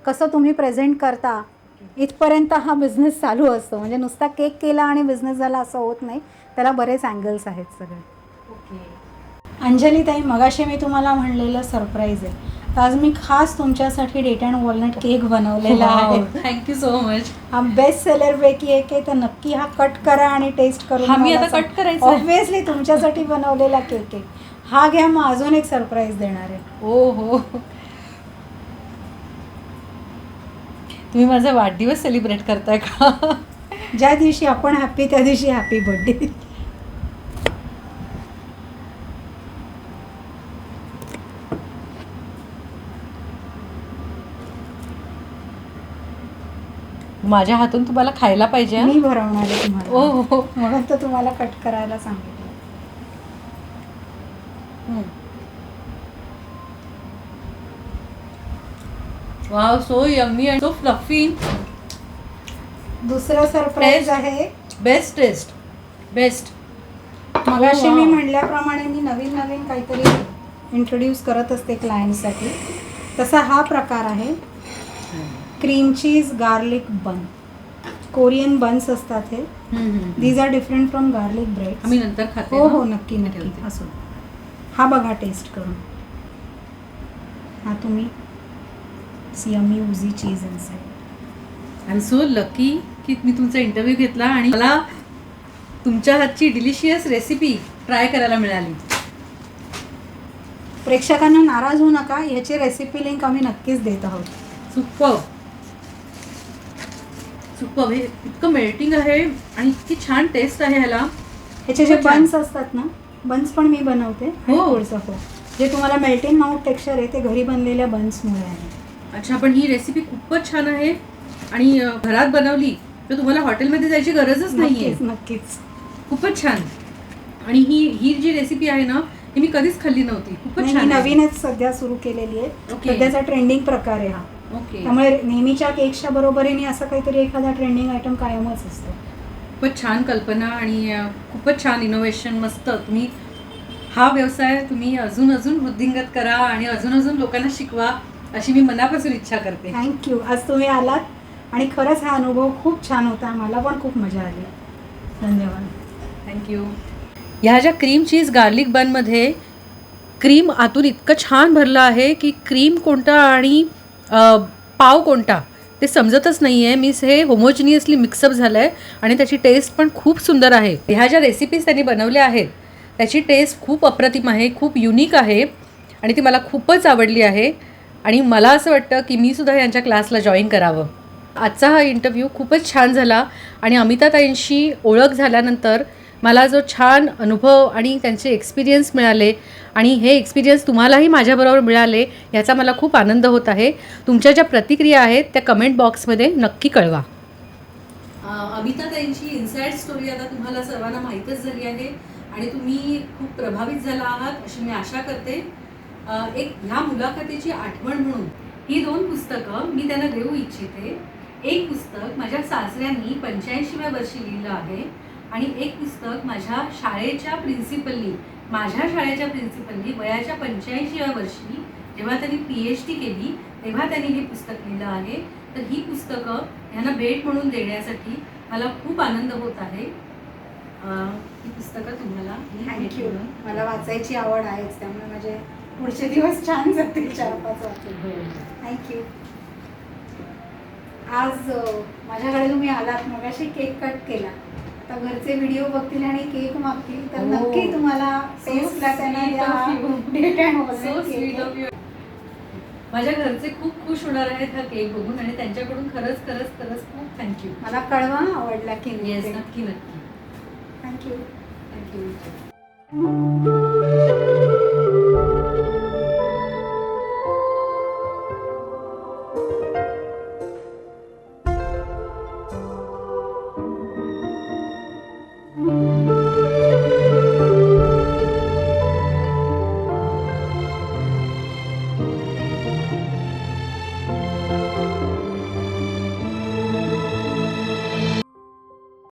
कसं तुम्ही प्रेझेंट करता इथपर्यंत हा बिझनेस चालू असतो. म्हणजे नुसता केक केला आणि बिझनेस झाला असं होत नाही, त्याला बरेच अँगल्स आहेत सगळे. अंजली ताई, मगाशी मी तुम्हाला म्हणलेलं सरप्राईज आहे, तर आज मी खास तुमच्यासाठी डेट अँड वॉलनट केक बनवलेला आहे. Thank you so much. हा बेस्ट सेलर पैकी एक आहे, तर नक्की हा कट करा आणि टेस्ट करून. हा मी आता कट करायचा. ऑब्व्हियसली तुमच्यासाठी बनवलेला केक आहे हा. घ्या, मग अजून एक सरप्राईज देणार आहे. हो हो, तुम्ही माझा वाढदिवस सेलिब्रेट करताय का? ज्या दिवशी आपण हॅपी त्या दिवशी हॅपी बर्थडे. माझ्या हातून तुम्हाला खायला पाहिजे. मी भरवणार आहे तुम्हाला. ओ हो, म्हणून तर तुम्हाला कट करायला सांगितलं. Wow, so yummy and so fluffy. दुसरं सरप्राईज आहे. Best taste, best. मगाशी मी म्हणल्याप्रमाणे मी नवीन नवीन काहीतरी इंट्रोड्यूस करत असते क्लायंटसाठी. तसा हा प्रकार आहे cream cheese garlic bun. Korean buns असतात हे. These are different from garlic bread. आम्ही नंतर खाते. हो हो, नक्की नक्की. असो, हा बघा टेस्ट करून. हा तुम्ही yummy oozy cheese inside. I am so lucky की मी तुमचा इंटरव्ह्यू घेतला आणि मला तुमच्या हातची डिलिशियस रेसिपी ट्राय करायला मिळाली. प्रेक्षकांना नाराज होऊ नका, ह्याची रेसिपी लिंक आम्ही नक्कीच देत आहोत. सुपर सुपर, हे इतकं मेल्टिंग आहे आणि इतकी छान टेस्ट आहे ह्याला. ह्याचे जे खूपच छान. बन्स असतात ना, बन्स पण मी बनवते. हो. थोडंसं हो, जे तुम्हाला मेल्टिंग माउथ टेक्स्चर आहे ते घरी बनलेल्या बन्समुळे आहे. अच्छा, पण ही रेसिपी खूपच छान आहे आणि घरात बनवली तर तुम्हाला हॉटेलमध्ये जायची गरजच नाहीये. नक्कीच नक्कीच. खूपच छान. आणि ही जी रेसिपी आहे ना, ही मी कधीच खाल्ली नव्हती. खूपच नाही, छान ही आहे. नवीनच सध्या सुरू केलेली आहे. ओके. सध्याचा ट्रेंडिंग प्रकार आहे हा. ओके. त्यामुळे नेहमीच्या केकच्या बरोबरीने असं काहीतरी एखादा ट्रेंडिंग आयटम कायमच असतो. खूपच छान कल्पना आणि खूपच छान इनोव्हेशन. मस्त. तुम्ही हा व्यवसाय तुम्ही अजून अजून वृद्धिंगत करा आणि अजून अजून लोकांना शिकवा अशी मी मनापासून इच्छा करते. थँक्यू. आज तुम्ही आलात आणि खरंच हा अनुभव खूप छान होता. मला पण खूप मजा आली. धन्यवाद. थँक्यू. ह्या ज्या क्रीम चीज गार्लिक बनमध्ये क्रीम आतून इतकं छान भरलं आहे की क्रीम कोणता आणि पाव कोणता ते समजतच नाही आहे. मीन्स हे होमोजिनियसली मिक्सअप झालं आहे आणि त्याची टेस्ट पण खूप सुंदर आहे. ह्या ज्या रेसिपीज त्यांनी बनवल्या आहेत त्याची टेस्ट खूप अप्रतिम आहे, खूप युनिक आहे आणि ती मला खूपच आवडली आहे आणि मला असं वाटतं की मी सुद्धा यांच्या क्लासला जॉईन करावं. आजचा हा इंटरव्ह्यू खूपच छान झाला आणि अमिताताईंशी ओळख झाल्यानंतर मला जो छान अनुभव आणि त्यांचे एक्सपिरियन्स मिळाले आणि हे एक्सपिरियन्स तुम्हालाही माझ्याबरोबर मिळाले याचा मला खूप आनंद होत आहे. तुमच्या ज्या प्रतिक्रिया आहेत त्या कमेंट बॉक्समध्ये नक्की कळवा. अमिताताईंची इनसाइड स्टोरी आता तुम्हाला सर्वांना माहीतच झाली आहे आणि तुम्ही खूप प्रभावित झाला आहात अशी मी आशा करते. एक ह्या मुलाखतीची आठवण म्हणून ही 2 पुस्तकं मी त्यांना देऊ इच्छिते. एक पुस्तक माझ्या सासऱ्यांनी 85व्या वर्षी लिहिलं आहे आणि एक पुस्तक माझ्या शाळेच्या प्रिन्सिपलनी वयाच्या 85व्या वर्षी जेव्हा त्यांनी PhD केली तेव्हा त्यांनी हे पुस्तक लिहिलं आहे. तर ही पुस्तकं ह्यांना भेट म्हणून देण्यासाठी मला खूप आनंद होत आहे. ही पुस्तकं तुम्हाला थँक्यू. मला वाचायची आवड आहेच, त्यामुळे माझे पुढचे दिवस छान जातील. 4-5 वाचून. थँक्यू. आज माझ्याकडे तुम्ही आलात, मगाशी केक कट केला. आता घरचे व्हिडिओ बघतील आणि केक मागतील तर नक्की तुम्हाला टेस्टला त्यांना माझ्या घरचे खूप खुश होणार आहेत हा केक बघून आणि त्यांच्याकडून खरंच खरंच खरंच खूप थँक्यू. मला कळवा आवडला की नाही. येस, नक्की नक्की. थँक्यू. थँक्यू.